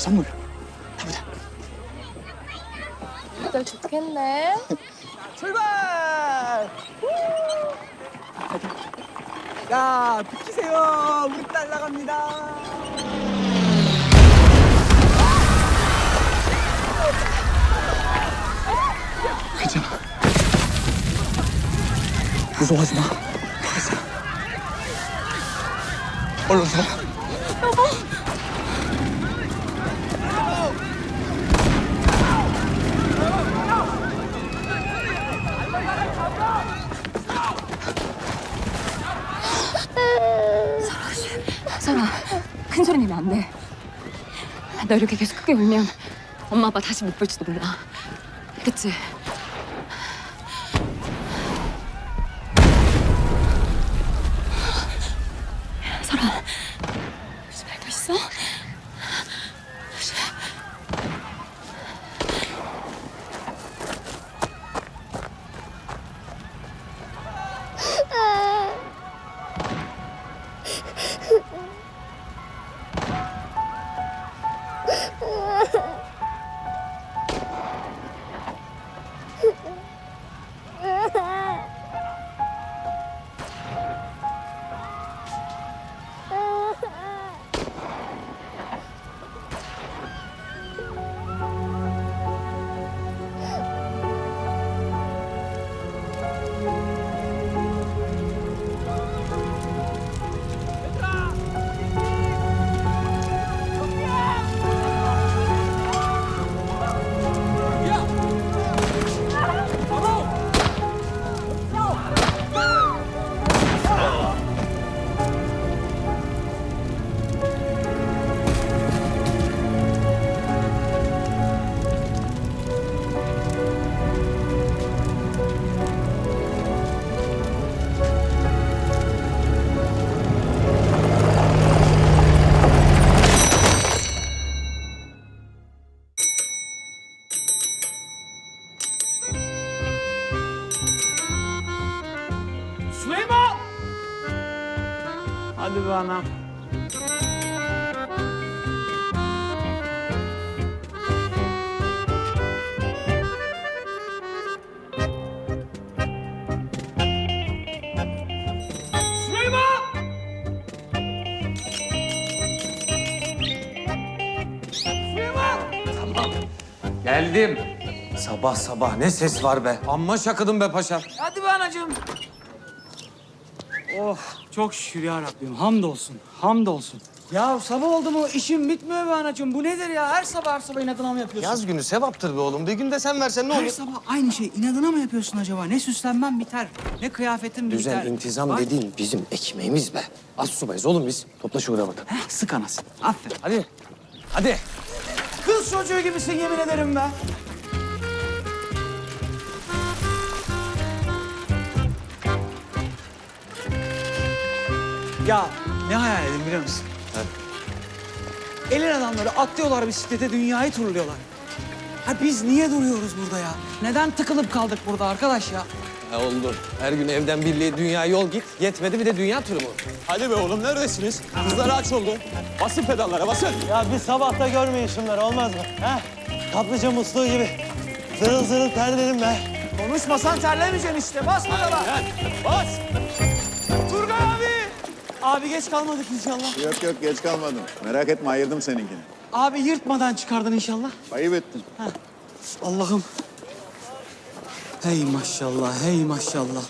선물. 해보자. 진짜 좋겠네. 출발! 야, 비키세요. 우리 딸 나갑니다. 괜찮아. 무서워하지 마. 알았어. 얼른 서. 설아, 큰 소리 내면 안 돼. 너 이렇게 계속 크게 울면 엄마 아빠 다시 못 볼지도 몰라. 그치? 설아, 잘 알고 있어? Süleyman! Hadi be anam. Süleyman! Süleyman! Tamam. Geldim. Sabah sabah ne ses var be. Amma şakıdım be paşam. Hadi be anacığım. Oh, çok şükür ya Rabbim. Hamdolsun, hamdolsun. Ya sabah oldu mu işim bitmiyor be anacığım. Bu nedir ya? Her sabah inadına mı yapıyorsun? Yaz günü sevaptır be oğlum. Bir gün de sen versen ne Her olur? sabah aynı şey. İnadına mı yapıyorsun acaba? Ne süslenmem biter, ne kıyafetim biter. Düzen, intizam Bak, dediğin bizim ekmeğimiz be. Az subayız oğlum biz. Topla şu kravatı. heh, sık anasını. Aferin. Hadi. Hadi. Kız çocuğu gibisin yemin ederim be. Ya ne hayal edin biliyor musun? Elin adamları atlıyorlar bisiklete, dünyayı turluyorlar. Ha biz niye duruyoruz burada ya? Neden tıkılıp kaldık burada arkadaş ya? Ha oldu. Her gün evden birliğe dünya yol git. Yetmedi bir de dünya turu mu? Hadi be oğlum neredesiniz? Hızlar aç oldu. Basın pedallara basın. Ya bir sabahta görmeyin şunları olmaz mı? He? Kaplıca musluğu gibi. Zırıl zırıl terledim be. Konuşmasan terlemeyeceksin işte. Bas pedala. Bas. Turgay abi. Abi geç kalmadık inşallah. Yok yok geç kalmadım. Merak etme ayırdım seninkini. Abi yırtmadan çıkardın inşallah. Ayıp ettin. Allah'ım. Hey maşallah, hey maşallah.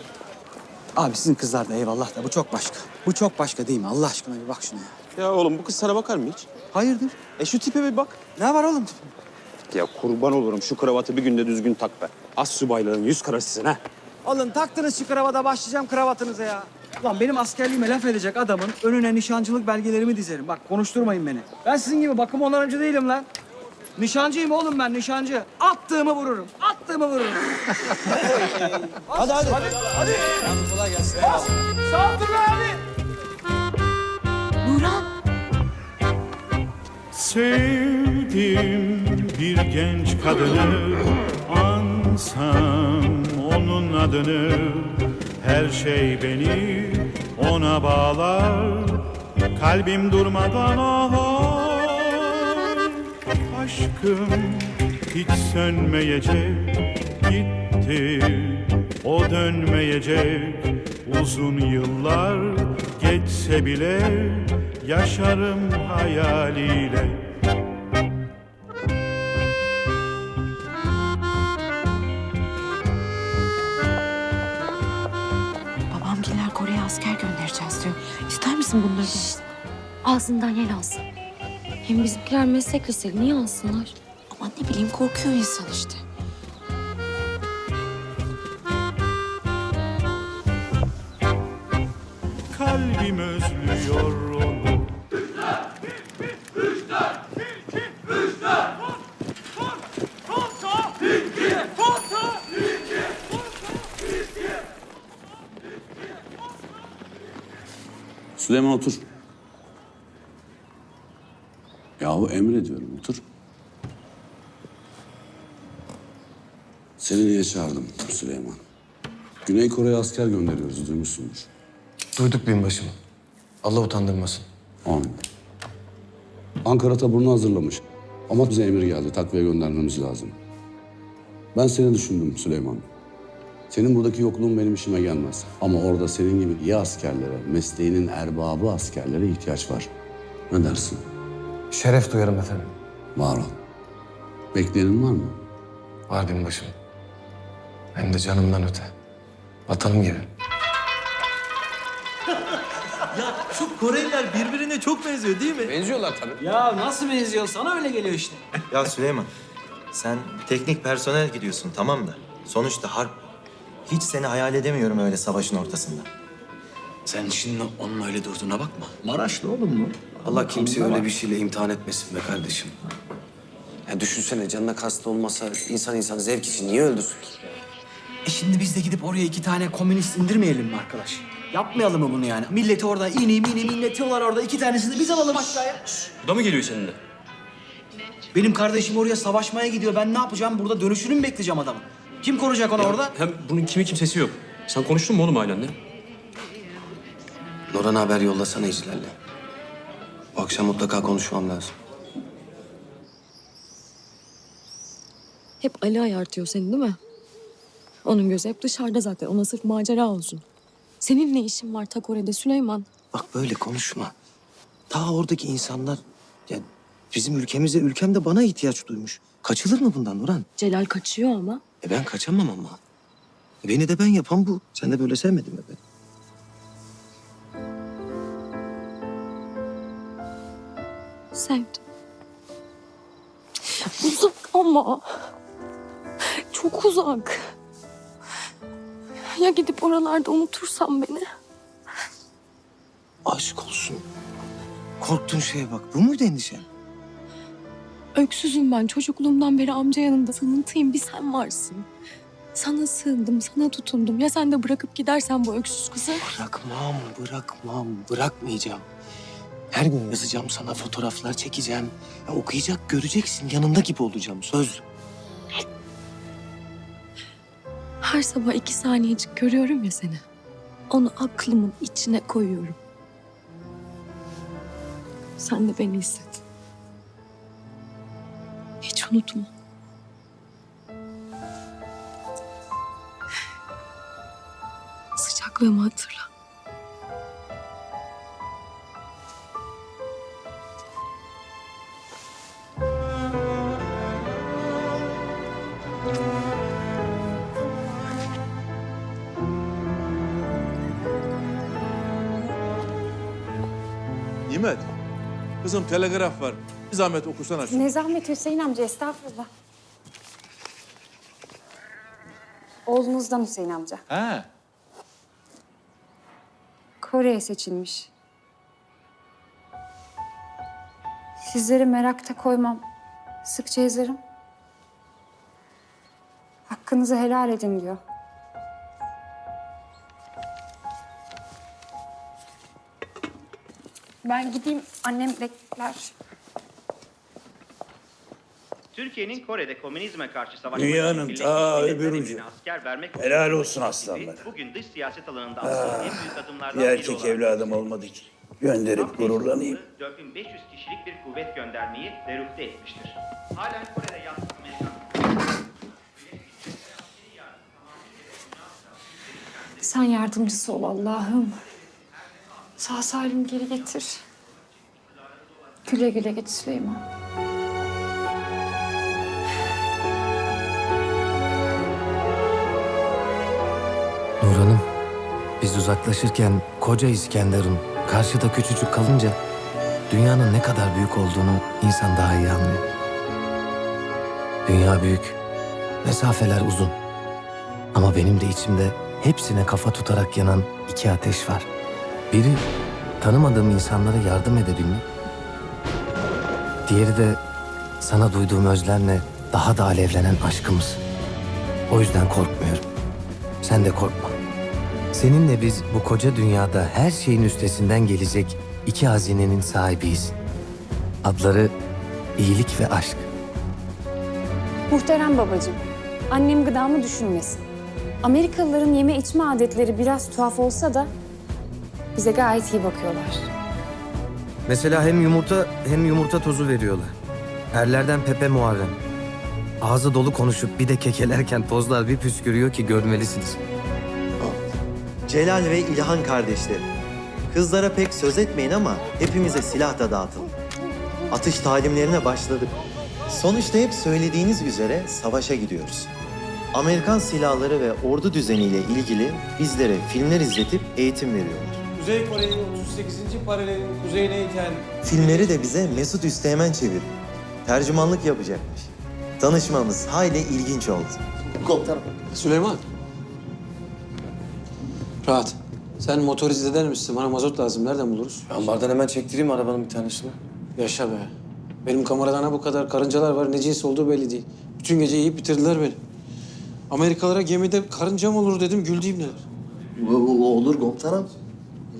Abi sizin kızlar da eyvallah da bu çok başka. Bu çok başka değil mi? Allah aşkına bir bak şuna ya. Ya oğlum bu kız sana bakar mı hiç? Hayırdır? Şu tipe bir bak. Ne var oğlum? Ya kurban olurum şu kravatı bir günde düzgün tak be. Az subayların yüz karasısın ha. Oğlum taktınız şu kravata başlayacağım kravatınıza ya. Lan benim askerliğime laf edecek adamın önüne nişancılık belgelerimi dizerim. Bak konuşturmayın beni. Ben sizin gibi bakım onarıcı değilim lan. Nişancıyım oğlum ben nişancı. Attığımı vururum. Attığımı vururum. Hadi hadi. Hadi. Kolay gelsin. Bas. Sağ ol Turgay abi. Nurhan, Sevdim bir genç kadını, ansam onun adını. Her şey beni ona bağlar, kalbim durmadan ağlar. aşkım hiç sönmeyecek, gitti o dönmeyecek. Uzun yıllar geçse bile yaşarım hayaliyle. Babamgiller Kore'ye asker göndereceğiz diyor. İster misin bunları? Ağzından yel alsın. Hem bizimkiler meslek liseli, niye alsınlar? Ama ne bileyim korkuyor insan işte. Kalbim özlüyor onu. Süleyman otur. Yahu emrediyorum otur. Seni niye çağırdım Süleyman? Güney Kore'ye asker gönderiyoruz, duymuşsundur. Duyduk binbaşım. Allah utandırmasın. Amin. Ankara taburunu hazırlamış. Ama bize emir geldi, takviye göndermemiz lazım. Ben seni düşündüm Süleyman. Senin buradaki yokluğun benim işime gelmez. Ama orada senin gibi iyi askerlere, mesleğinin erbabı askerlere ihtiyaç var. Ne dersin? Şeref duyarım efendim. Var ol. Bekleyenin var mı? Var binbaşım. Hem de canımdan öte. Vatanım gibi. Ya şu Koreliler birbirine çok benziyor değil mi? Benziyorlar tabii. Ya nasıl benziyor? Sana öyle geliyor işte. Ya Süleyman, sen teknik personel gidiyorsun tamam da sonuçta harp. Hiç seni hayal edemiyorum öyle savaşın ortasında. Sen şimdi onun öyle durduğuna bakma. Maraşlı oğlum bu. Allah kimseyi öyle bir şeyle imtihan etmesin be kardeşim. Ya düşünsene canına kastı olmasa insan zevk için niye öldürsün ki? Şimdi biz de gidip oraya 2 tane komünist indirmeyelim mi arkadaş? Yapmayalım mı bunu yani? Milleti orada iğne milletiyorlar orada. 2 tanesini de biz alalım aşağıya. Bu da mı geliyor seninle? Benim kardeşim oraya savaşmaya gidiyor. Ben ne yapacağım? Burada dönüşünü mü bekleyeceğim adamın? Kim koruyacak onu orada? Hem bunun kimi kimsesi yok. Sen konuştun mu oğlum ailenle? Nurhan'a haber yollasana İclal'le. Bu akşam mutlaka konuşmam lazım. Hep Ali ayartıyor seni değil mi? Onun gözü hep dışarıda zaten. Ona sırf macera olsun. Senin ne işin var ta Kore'de Süleyman? Bak böyle konuşma. Ta oradaki insanlar ya bizim ülkem de bana ihtiyaç duymuş. Kaçılır mı bundan Nurhan? Celal kaçıyor ama. Ben kaçamam ama. Beni de ben yapan bu. Sen de böyle sevmedin mi beni? Sevdim. Uzak ama. Çok uzak. Ya gidip oralarda unutursam beni? Aşk olsun. Korktuğun şeye bak. Bu muydu endişen? Öksüzüm ben. Çocukluğumdan beri amca yanında sığıntıyım. Bir sen varsın. Sana sığındım, sana tutundum. Ya sen de bırakıp gidersen bu öksüz kızı? Bırakmayacağım. Her gün yazacağım sana, fotoğraflar çekeceğim. Ya okuyacak, göreceksin. Yanında gibi olacağım. Söz. Her sabah 2 saniyecik görüyorum ya seni. Onu aklımın içine koyuyorum. Sen de beni hisset. Hiç unutma. Sıcaklığımı hatırla. Nimet, kızım telgraf var. Bir zahmet okusana şunu. Ne zahmet Hüseyin amca, estağfurullah. Oğlunuzdan Hüseyin amca. He. Kore'ye seçilmiş. Sizleri merakta koymam. Sıkça yazarım. Hakkınızı helal edin diyor. Ben gideyim, annem bekler. Türkiye'nin Kore'de komünizme karşı savaşmak Dünyanın için ta Birleşmiş öbür Milletler'in ucu. asker vermek Helal olsun gibi aslanlar. Bugün dış siyaset alanında attığı en büyük adımlardan Bir biri erkek olan evladım olmadı ki. gönderip gururlanayım. 4500 kişilik bir kuvvet göndermeyi derufte etmiştir. Halen Kore'de yalnız Amerikan... Sen yardımcısı ol Allah'ım. Sağ salim geri getir. Güle güle git Süleyman. Nur Hanım, biz uzaklaşırken koca İskenderun karşıda küçücük kalınca dünyanın ne kadar büyük olduğunu insan daha iyi anlıyor. Dünya büyük, mesafeler uzun. Ama benim de içimde hepsine kafa tutarak yanan iki ateş var. Biri tanımadığım insanlara yardım edebilmek. Diğeri de sana duyduğum özlemle daha da alevlenen aşkımız. O yüzden korkmuyorum. Sen de korkma. Seninle biz bu koca dünyada her şeyin üstesinden gelecek iki hazinenin sahibiyiz. Adları iyilik ve aşk. Muhterem babacığım, annem gıdamı düşünmesin. Amerikalıların yeme içme adetleri biraz tuhaf olsa da bize gayet iyi bakıyorlar. Mesela hem yumurta tozu veriyorlar. Erlerden Pepe Muharrem. Ağzı dolu konuşup bir de kekelerken tozlar bir püskürüyor ki görmelisiniz. Celal ve İlhan kardeşlerim. Kızlara pek söz etmeyin ama hepimize silah da dağıtın. Atış talimlerine başladık. Sonuçta hep söylediğiniz üzere savaşa gidiyoruz. Amerikan silahları ve ordu düzeniyle ilgili bizlere filmler izletip eğitim veriyorlar. Kuzey Kore'nin 38. paralelin kuzeyine iten... Filmleri de bize Mesut Üsteğmen çeviriyor. Tercümanlık yapacakmış. Tanışmamız hayli ilginç oldu. Komutanım. Süleyman. Rahat. Sen motorize eder misin? Bana mazot lazım. Nereden buluruz? Ambardan hemen çektireyim arabanın bir tanesini. Yaşa be. Benim kameradana bu kadar karıncalar var. Ne cins olduğu belli değil. Bütün gece yiyip bitirdiler beni. Amerikalılara gemide karınca mı olur dedim. Güldüğüm neler. Olur komutanım.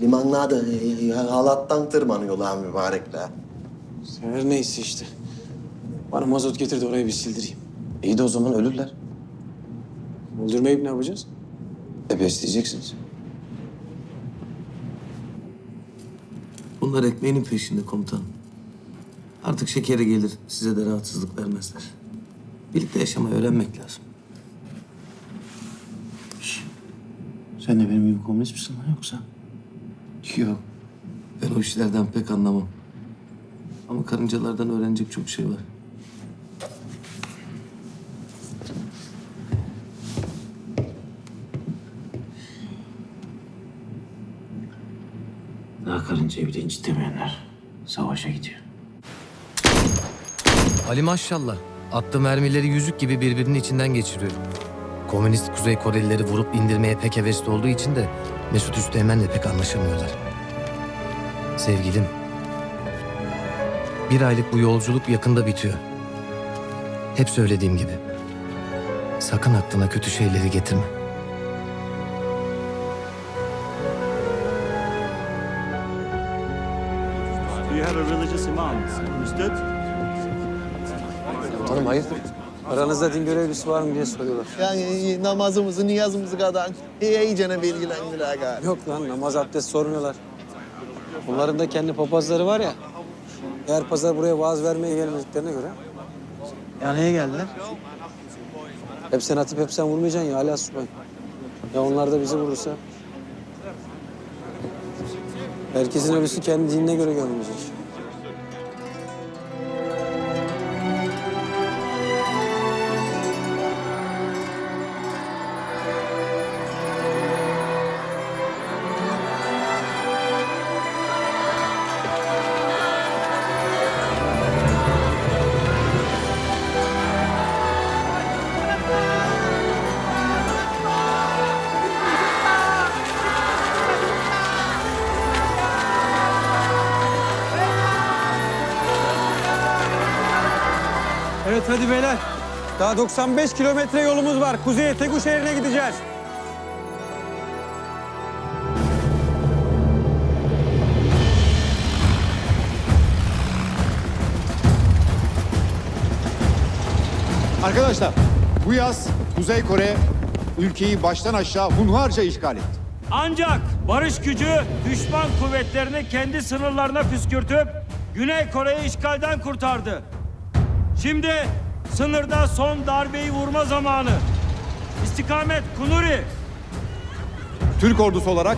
Limanlarda halattan tırmanıyorlar mübarekler. Her neyse işte. Bana mazot getir de orayı bir sildireyim. İyi de o zaman ölürler. Öldürmeyip ne yapacağız? Besleyeceksiniz. Bunlar ekmeğinin peşinde komutanım. Artık şekeri gelir. Size de rahatsızlık vermezler. Birlikte yaşamayı öğrenmek lazım. Sen de benim gibi komünist misin lan yoksa? Yok. Ben o işlerden pek anlamam. Ama karıncalardan öğrenecek çok şey var. Daha karıncayı bile incitemeyenler savaşa gidiyor. Ali maşallah. Attığı mermileri yüzük gibi birbirinin içinden geçiriyor. Komünist Kuzey Korelileri vurup indirmeye pek hevesli olduğu için de Mesut Üsteğmen'le pek anlaşamıyorlar. Sevgilim, bir aylık bu yolculuk yakında bitiyor. Hep söylediğim gibi. Sakın aklına kötü şeyleri getirme. Do you have a religious imam? Understood? Hanım hayırdır? Aranızda din görevlisi var mı diye soruyorlar. Yani namazımızı, niyazımızı kadar iyicene bilgilendiler galiba. Yok lan namaz abdest sormuyorlar. Onların da kendi papazları var ya. Eğer pazar buraya vaaz vermeye gelmediklerine göre. Ya neye geldiler? Hep sen atıp hep sen vurmayacaksın ya hala subay. Ya onlar da bizi vurursa? Herkesin ölüsü kendi dinine göre gömülecek. Evet hadi beyler. Daha 95 kilometre yolumuz var. Kuzeye Tegu şehrine gideceğiz. Arkadaşlar bu yaz Kuzey Kore ülkeyi baştan aşağı hunharca işgal etti. Ancak barış gücü düşman kuvvetlerini kendi sınırlarına püskürtüp Güney Kore'yi işgalden kurtardı. Şimdi sınırda son darbeyi vurma zamanı. İstikamet Kunuri. Türk ordusu olarak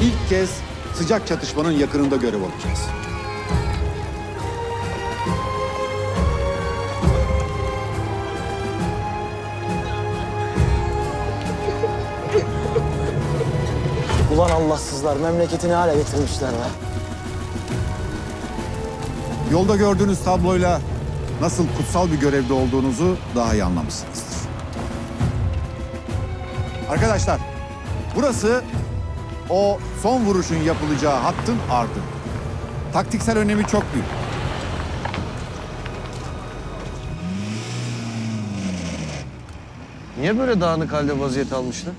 ilk kez sıcak çatışmanın yakınında görev alacağız. Ulan Allahsızlar memleketi ne hale getirmişler be. Yolda gördüğünüz tabloyla nasıl kutsal bir görevde olduğunuzu daha iyi anlamışsınızdır. Arkadaşlar, burası o son vuruşun yapılacağı hattın ardı. Taktiksel önemi çok büyük. Niye böyle dağınık halde vaziyet almışlar?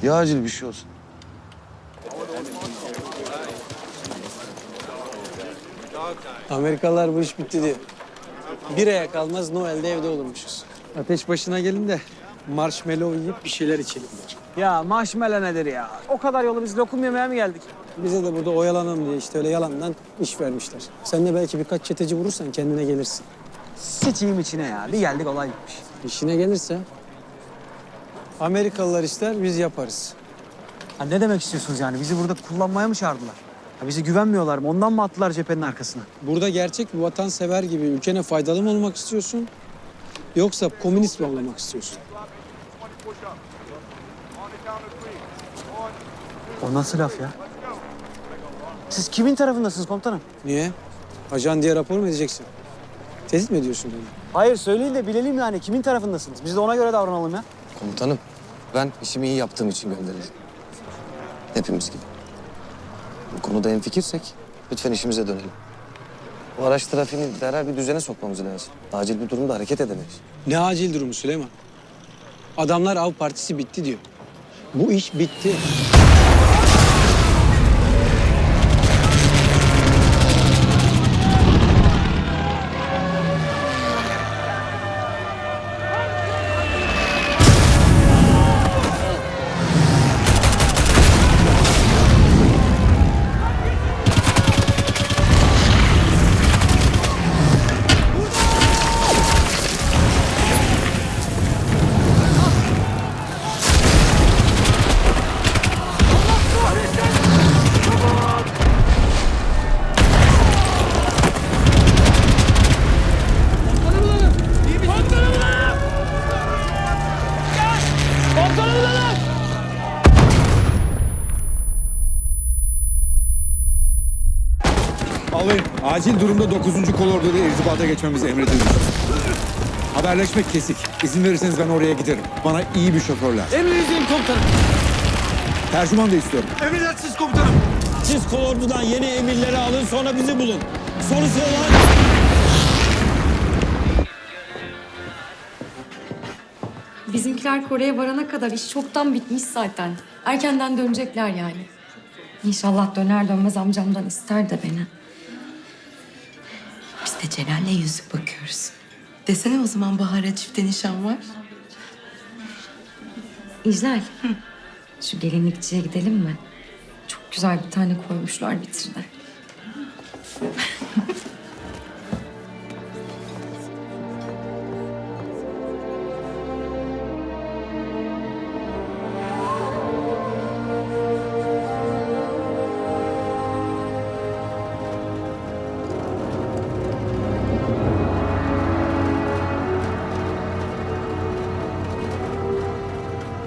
Ya acil bir şey olsun. Amerikalılar bu iş bitti diyor. Bir aya kalmaz Noel'de evde olurmuşuz. Ateş başına gelin de marshmallow yiyip bir şeyler içelim der. Ya marshmallow nedir ya? O kadar yolu biz lokum yemeye mi geldik? Bize de burada oyalanalım diye işte öyle yalandan iş vermişler. Sen de belki birkaç çeteci vurursan kendine gelirsin. Sıçayım içine ya. Bir geldik olay bitmiş. İşine gelirse Amerikalılar ister biz yaparız. Ha, ne demek istiyorsunuz yani? Bizi burada kullanmaya mı çağırdılar? Ha, bize güvenmiyorlar mı? Ondan mı attılar cephenin arkasına? Burada gerçek bir vatansever gibi ülkene faydalı mı olmak istiyorsun? Yoksa komünist mi olmak istiyorsun? O nasıl laf ya? Siz kimin tarafındasınız komutanım? Niye? Ajan diye rapor mu edeceksin? Tehdit mi ediyorsun beni? Hayır söyleyin de bilelim yani. Kimin tarafındasınız? Biz de ona göre davranalım ya. Komutanım, ben işimi iyi yaptığım için gönderildim. Hepimiz gibi. Bu konuda hemfikirsek lütfen işimize dönelim. Bu araç trafiğini derhal bir düzene sokmamız lazım. Acil bir durumda hareket edemeyiz. Ne acil durumu Süleyman? Adamlar av partisi bitti diyor. Bu iş bitti. Alayım. Acil durumda 9. kolorduda irtibata geçmemizi emrediyoruz. Haberleşmek kesik. İzin verirseniz ben oraya giderim. Bana iyi bir şoför lazım. Emrinizin komutanım. Tercüman da istiyorum. Emredersiniz komutanım. Siz kolordudan yeni emirleri alın sonra bizi bulun. Sorusu olan... Bizimkiler Kore'ye varana kadar iş çoktan bitmiş zaten. Erkenden dönecekler yani. İnşallah döner dönmez amcamdan ister de beni. Biz de Celal'le yüzük bakıyoruz. Desene o zaman Bahar'a çifte nişan var. İclal, şu gelinlikçiye gidelim mi? Çok güzel bir tane koymuşlar vitrine.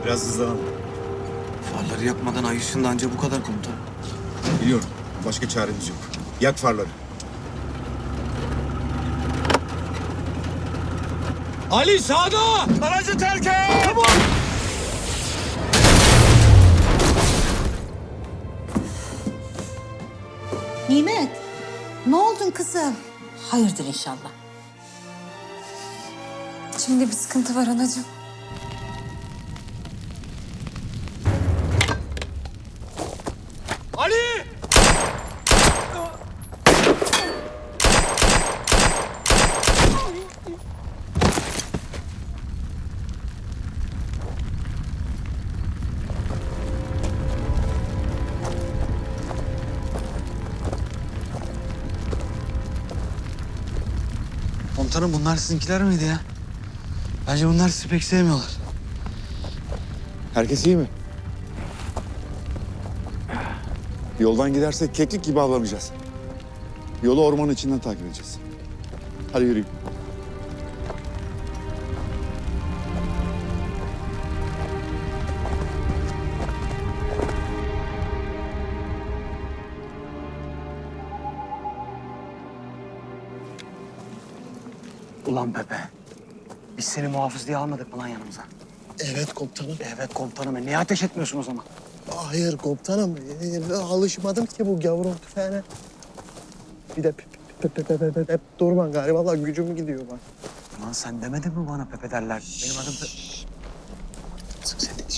Biraz hızlanalım. Farları yakmadan ay ışığında anca bu kadar komutanım. Biliyorum. Başka çaremiz yok. Yak farları. Ali sağda! Aracı terk et! Tamam. Nimet, ne oldun kızım? Hayırdır inşallah. Şimdi bir sıkıntı var anacığım. Ali! Komutanım bunlar sizinkiler miydi ya? Bence bunlar sizi pek sevmiyorlar. Herkes iyi mi? Yoldan gidersek keklik gibi avlanacağız. Yolu ormanın içinden takip edeceğiz. Hadi yürüyün. Ulan Pepe. Biz seni muhafız diye almadık mı lan yanımıza? Evet komutanım. Evet komutanım. Niye ateş etmiyorsun o zaman? Hayır komutanım. Alışmadım ki bu gavurun tüfeğine. Bir de hep durma galiba. Vallahi gücüm gidiyor bak. Lan sen demedin mi bana Pepe derler? Benim adım...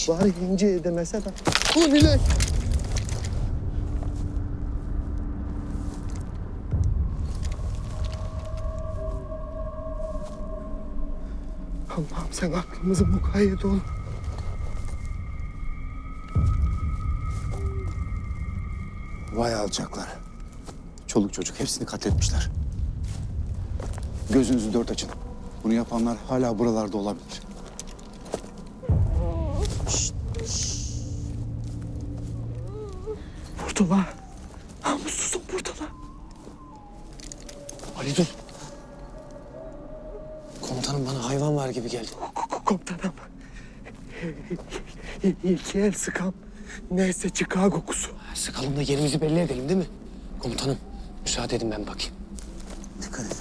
Bari ince demese de. Bu bile. Allah'ım sen aklımızı mukayyet ol. Vay alçaklar. Çoluk çocuk hepsini katletmişler. Gözünüzü dört açın. Bunu yapanlar hala buralarda olabilir. Buradalar. Namussuzum buradalar. Ali dur. Komutanım bana hayvan var gibi geldi. Komutanım. İki el sıkam. Neyse Chicago kusu. Sıkalım da yerimizi belli edelim değil mi? Komutanım müsaade edin ben bakayım. Dikkat et.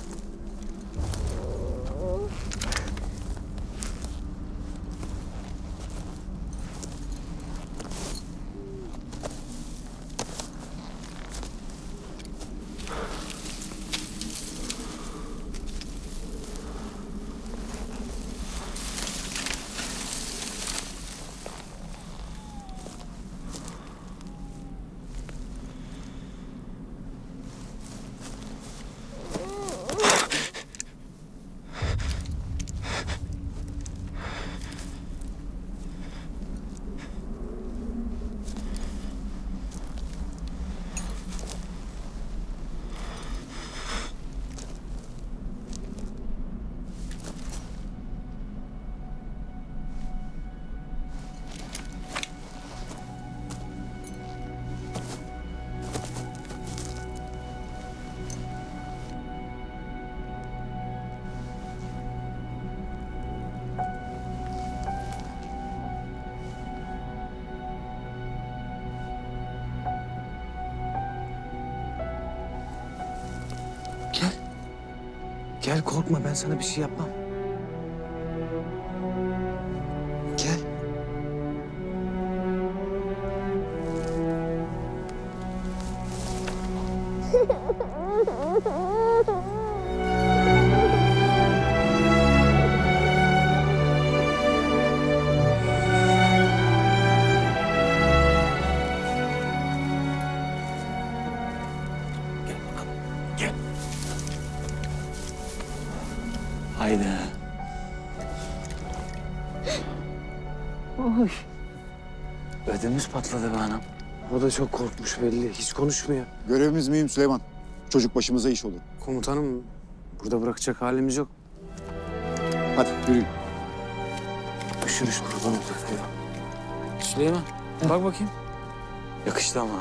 Gel korkma ben sana bir şey yapmam. Gel. Gel. Haydi. Oy. Ödümüz patladı be anam. O da çok korkmuş belli. Hiç konuşmuyor. Görevimiz mühim Süleyman. Çocuk başımıza iş olur. Komutanım burada bırakacak halimiz yok. Hadi yürüyün. Üşümüş kurban olduk. Süleyman bak bakayım. Yakıştı ama.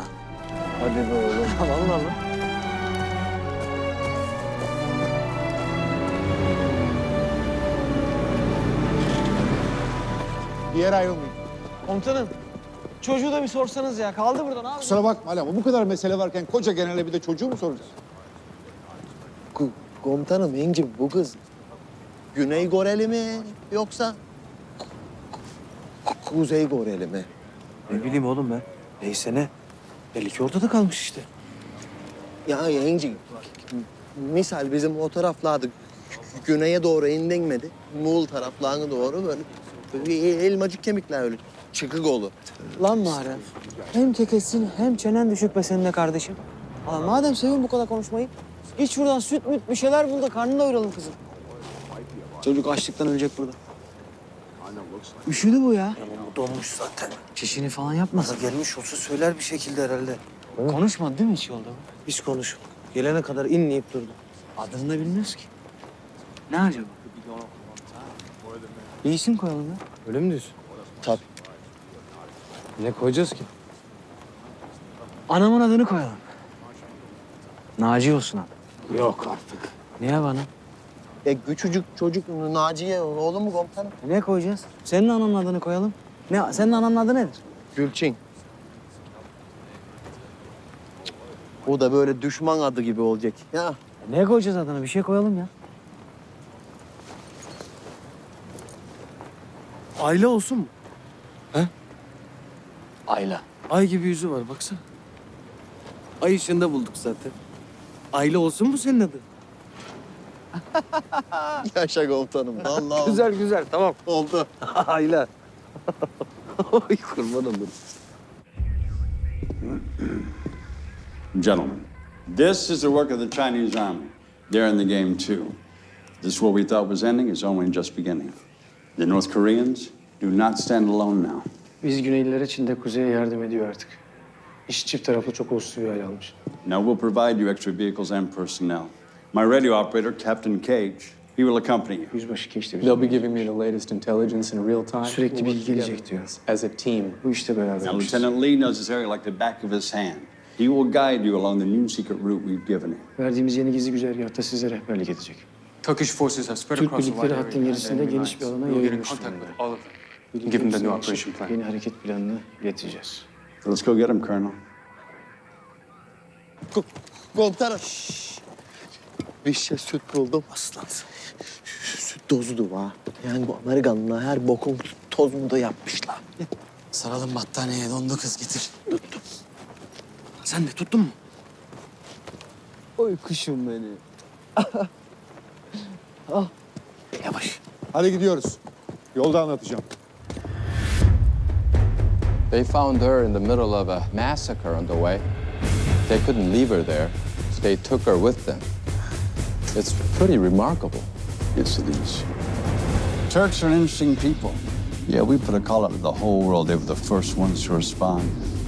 Hadi be oğlum. Vallahi mı? Bir yere ayrılmayın. Komutanım çocuğu da bir sorsanız ya. Kaldı burada ne yapacağız? Kusura bakma Ali ama bu kadar mesele varken koca genele bir de çocuğu mu soracağız? Komutanım İnci bu kız Güney Koreli mi yoksa Kuzey Koreli mi? Ne bileyim oğlum ben. Neyse ne. Belli ki ortada kalmış işte. Ya İnci misal bizim o taraflarda güneye doğru indirmedi. Muğul taraflarına doğru böyle elmacık kemikler öyle çıkık olur. Lan Muharrem. Hem kekesin hem çenen düşük be senin de kardeşim. Aa, madem seviyorsun bu kadar konuşmayı. Git şuradan süt müt bir şeyler bul da karnını doyuralım kızım. Çocuk açlıktan ölecek burada. Üşüdü bu ya. Ama bu donmuş zaten. Çişini falan yapmasa gelmiş olsa söyler bir şekilde herhalde. Konuşmadı değil mi hiç yolda? Biz konuşmadık. Gelene kadar inleyip durdu. Adını da bilmiyoruz ki. Ne acaba? Bir isim koyalım ya. Öyle mi diyorsun? Tabii. Ne koyacağız ki? Anamın adını koyalım. Naci olsun adı. Yok artık. Niye bana? Küçücük çocuk Naciye oğlum mu komutanım? Ne koyacağız? Senin ananın adını koyalım. Ne? Senin ananın adı nedir? Gülçin. O da böyle düşman adı gibi olacak. Ya Ne koyacağız adına? Bir şey koyalım ya. Ayla olsun mu? Ayla. Ay gibi yüzü var baksana. Ay ışığında bulduk zaten. Ayla olsun mu senin adın? yaşa komutanım. Vallahi Güzel güzel tamam. oldu. Ayla. Ay kurban olurum. Gentlemen, this is the work of the Chinese army. They're in the game too. This war we thought was ending is only just beginning. The North Koreans do not stand alone now. Biz Güneylilere Çin'de Kuzey'e yardım ediyor artık. İş çift taraflı çok uluslu bir hal almış. Now we'll provide you extra vehicles and personnel. My radio operator, Captain Cage, he will accompany you. Yüzbaşı geçti. They'll be giving me the latest intelligence in real time. Sürekli bilgi gelecek diyor. As a team. Bu işte Now, berabermişiz. Lieutenant Lee knows this area like the back of his hand. He will guide you along the new secret route we've given him. Verdiğimiz yeni gizli güzergahta size rehberlik edecek. Turkish forces have spread Türk across the birlikleri wide hattın area gerisinde and geniş bir enemy alana lines. We'll get in yayılmış contact durumda. with all of them. Give them the new operation plan. Yeni hareket planını ileteceğiz. Let's go get him, Colonel. Komutanım. Bir şey süt buldum. Aslansın. Süt tozudu ha. Yani bu Amerikanlılar her bokun tozunu da yapmışlar. Saralım battaniyeye dondu kız getir. Tuttum. Sen de tuttun mu? Oy kuşum beni. Al. Yavaş. Hadi gidiyoruz. Yolda anlatacağım. They found her in the middle of a massacre on the way. They couldn't leave her there, so they took her with them. It's pretty remarkable. Yes, it is. Turks are an interesting people. Yeah, we put a call out to the whole world. They were the first ones to respond.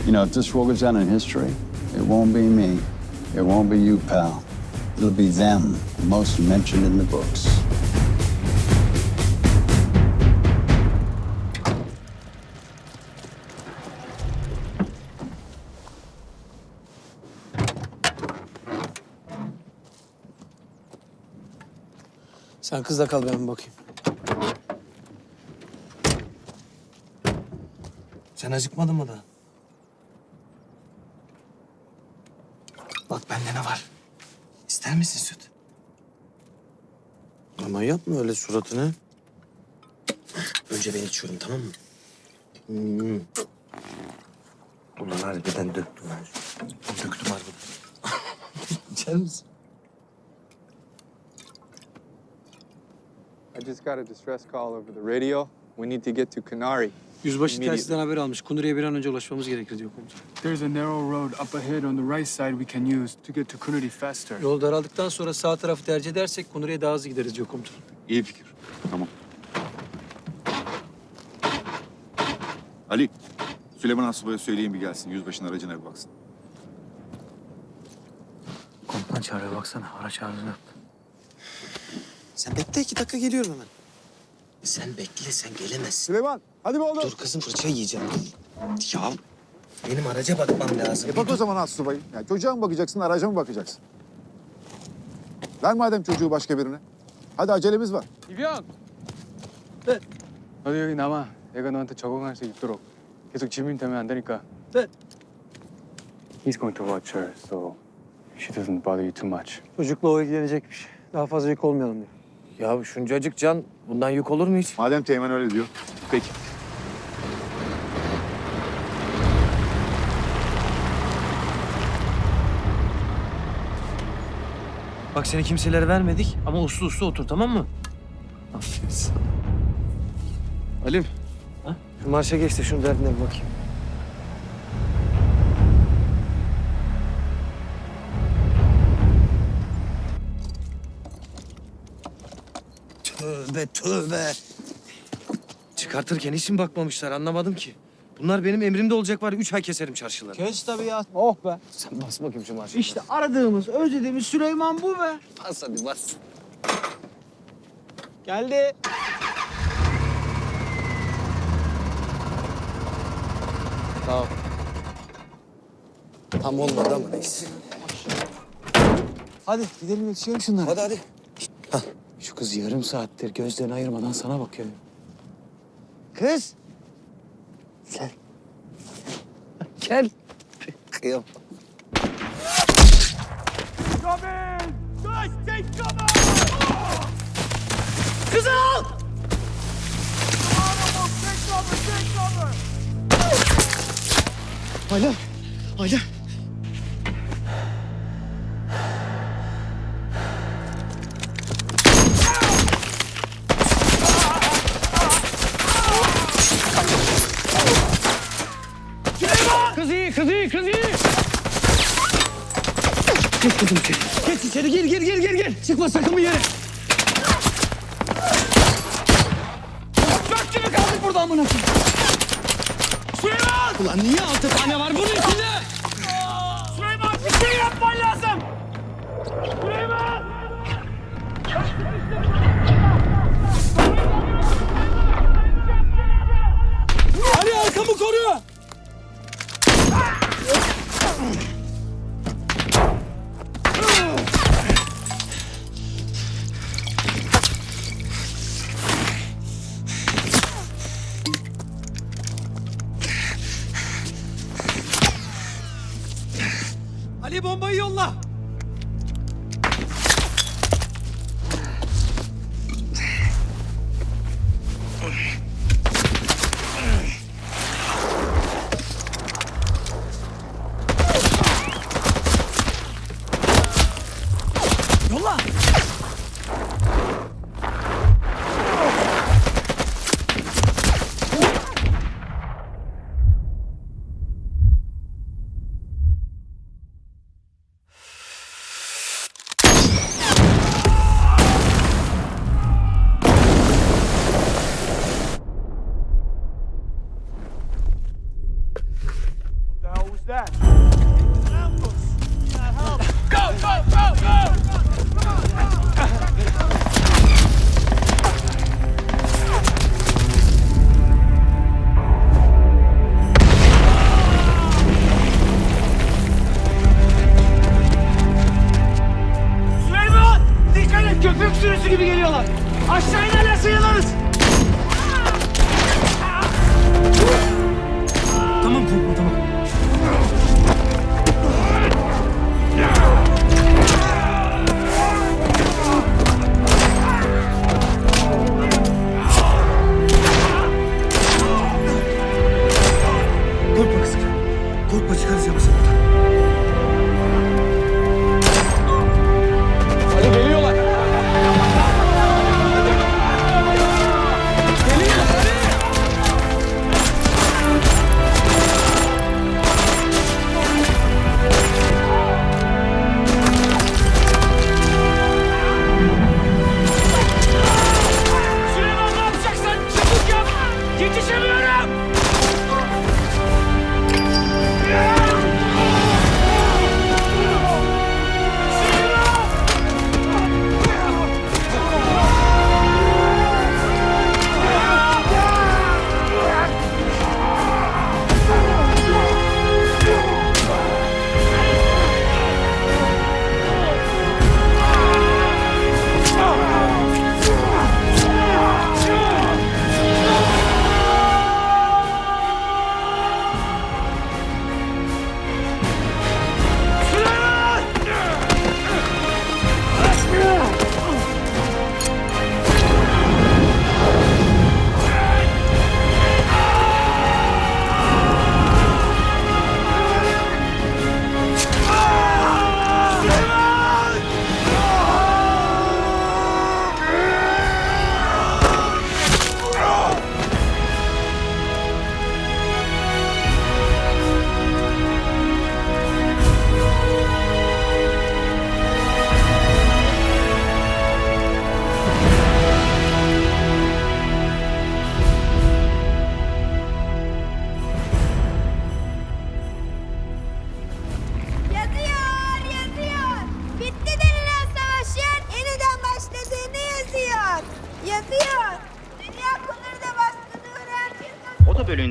You know, if this war goes down in history, it won't be me. It won't be you, pal. It'll be them, most mentioned in the books. Sen kızla kal ben bir bakayım. Sen acıkmadın mı daha? Bak bende ne var. İster misin süt? Ama yapma öyle suratını. Önce ben içiyorum tamam mı? Ulan harbiden döktüm ben. Döktüm harbiden. İçer misin? I just got a distress call over the radio. We need to get to Canary. Yüzbaşı telsizden haber almış. Kunuri'ye bir an önce ulaşmamız gerekir diyor komutan. There's a narrow road up ahead on the right side we can use to get to Kunuri faster. Yol daraldıktan sonra sağ tarafı tercih edersek Kunuri'ye daha hızlı gideriz diyor komutan. İyi fikir. Tamam. Ali, Süleyman Asubay'a söyleyin bir gelsin. Yüzbaşının aracına bir baksın. Komutan çağırıyor baksana. Araç arızını yaptı. Sen bekle 2 dakika geliyorum hemen. Sen bekle sen gelemezsin. Süleyman, hadi be oğlum. Dur kızım fırça yiyeceğim. Ya benim araca bakmam lazım. Bak o zaman Asubay'ı. Yani çocuğa mı bakacaksın, araca mı bakacaksın? Ver madem çocuğu başka birine. Hadi acelemiz var. 이병! 네. 너도 여기 남아. 얘가 너한테 적응할 수 있도록 계속 지민이 되면 안 되니까. 네. He's going to watch her, so she doesn't bother you too much. Çocukla o ilgilenecekmiş. Daha fazla yük olmayalım diyor. Ya şuncacık can bundan yük olur mu hiç? Madem Teğmen öyle diyor. Peki. Bak seni kimselere vermedik ama uslu uslu otur tamam mı? Aferin sana. Halim. Ha? Şu marşa geç de şunun derdine bir bakayım. Tövbe tövbe. Çıkartırken hiç mi bakmamışlar anlamadım ki. Bunlar benim emrimde olacak var ya 3 ay keserim çarşıları. Kes tabii ya. Oh be. Sen bas bakayım şu marşa. İşte aradığımız, özlediğimiz Süleyman bu be. Bas hadi bas. Geldi. Tamam. Tam olmadı ama neyse. Hadi gidelim yetişelim şunlara. Hadi hadi. Şu kız yarım saattir gözlerini ayırmadan sana bakıyor. Kız. Gel. Gel. Kıyam. Kızı al! Hala. Hala. Kız iyi, kız iyi, kız iyi. Geç kızım içeri. Geç içeri, gir. Çıkma sakın bir yere. Dört gibi kaldık burada amına koyayım. Süleyman! Ulan niye 6 tane var bunun içinde? Süleyman bir şey yapman lazım. Süleyman! Ali arkamı koru. Ali bombayı yolla. Yolla. Süleyman! Dikkat et köpek sürüsü gibi geliyorlar. Aşağı inerlerse yanarız. Tamam korkma tamam. Korkma kızım. Korkma çıkaracağım seni. Hadi geliyorlar. Geliyorlar hadi. Süleyman ne yapacaksan çabuk yap. Yetişemiyorum.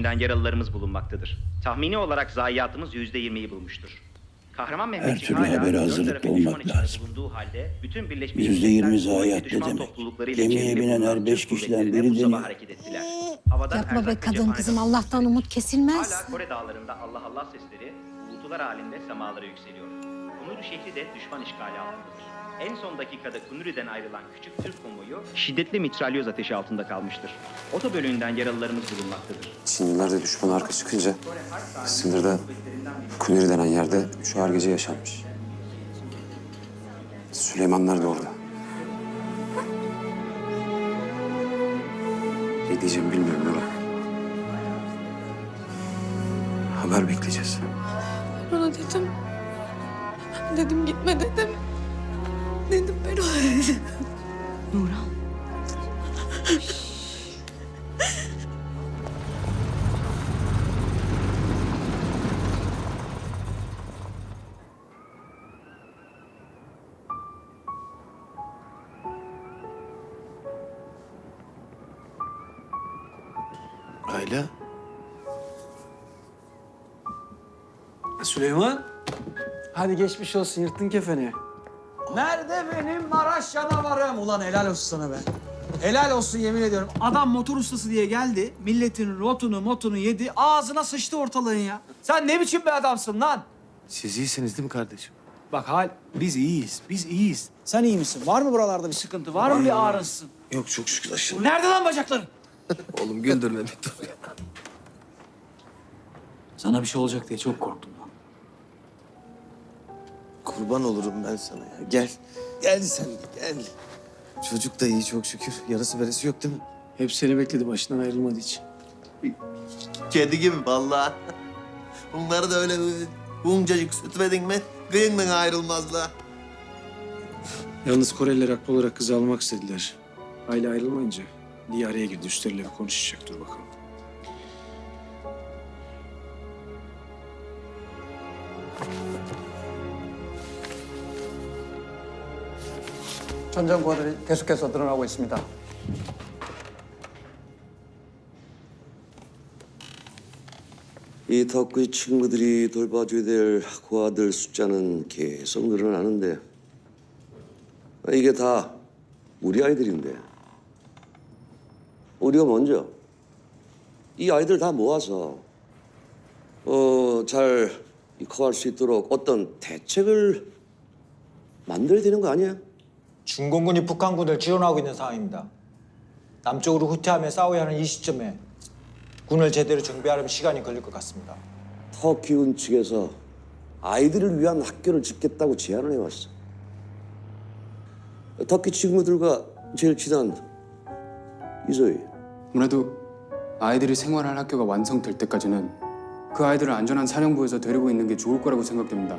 bölüğünden yaralılarımız bulunmaktadır. Tahmini olarak zayiatımız %20'yi bulmuştur. Kahraman Mehmetçik türlü hala habere dört hazırlıklı tarafın düşman olmak içinde lazım. bulunduğu halde bütün Birleşmiş %20 Milletler zayiat ne düşman demek? topluluklarıyla Gemiye çevrili binen bulunan her 5 Türk kişiden kuvvetlerine biri bu sabah deniyor. hareket ettiler. Havadan Yapma be erzak ve kadın cephaneler kızım, Allah'tan umut kesilmez. Hala Kore dağlarında Allah Allah sesleri uğultular halinde semalara yükseliyor. Kunuri şehri de düşman işgali altındadır. En son dakikada Kunuri'den ayrılan küçük Türk konvoyu şiddetli mitralyoz ateşi altında kalmıştır. Oto bölüğünden yaralılarımız bulunmaktadır. Çinliler de düşman arka çıkınca sınırda Kuneri denen yerde 3 ağır gece yaşanmış. Süleymanlar da orada. Ne diyeceğimi bilmiyorum Nurhan. Haber bekleyeceğiz. Ona dedim. Dedim gitme dedim. Dedim ben ona dedim. Nurhan. Ayla. Süleyman. Hadi geçmiş olsun, yırttın kefeni. Nerede benim Maraş canavarım? Ulan helal olsun sana be. Helal olsun yemin ediyorum. Adam motor ustası diye geldi. Milletin motunu yedi. Ağzına sıçtı ortalığın ya. Sen ne biçim bir adamsın lan? Siz iyisiniz değil mi kardeşim? Bak biz iyiyiz. Biz iyiyiz. Sen iyi misin? Var mı buralarda bir sıkıntı? Var mı bir ağrısın? Yok çok şükür aşırı. Nerede lan bacakların? Oğlum güldürme bir dur ya. Sana bir şey olacak diye çok korktum lan. Kurban olurum ben sana ya. Gel. Gel sen de gel. Çocuk da iyi çok şükür. Yarısı beresi yok değil mi? Hep seni bekledi, başından ayrılmadı hiç. Kedi gibi vallahi. Bunları da öyle buncacık süt verdin mi kıyından ayrılmazlar. Yalnız Koreliler haklı olarak kızı almak istediler. Aile ayrılmayınca Lee araya girdi. Üstleriyle bir konuşacak. Dur bakalım. 전쟁과들이 계속해서 늘어나고 있습니다. 이 덕구의 친구들이 돌봐줘야 될 고아들 숫자는 계속 늘어나는데 이게 다 우리 아이들인데 우리가 먼저 이 아이들 다 모아서 잘 커갈 수 있도록 어떤 대책을 만들어야 되는 거 아니야? 중공군이 북한군을 지원하고 있는 상황입니다. 남쪽으로 후퇴하며 싸워야 하는 이 시점에 군을 제대로 정비하려면 시간이 걸릴 것 같습니다. 터키군 측에서 아이들을 위한 학교를 짓겠다고 제안을 해왔어. 터키 친구들과 제일 친한 이소희. 아무래도 아이들이 생활할 학교가 완성될 때까지는 그 아이들을 안전한 사령부에서 데리고 있는 게 좋을 거라고 생각됩니다.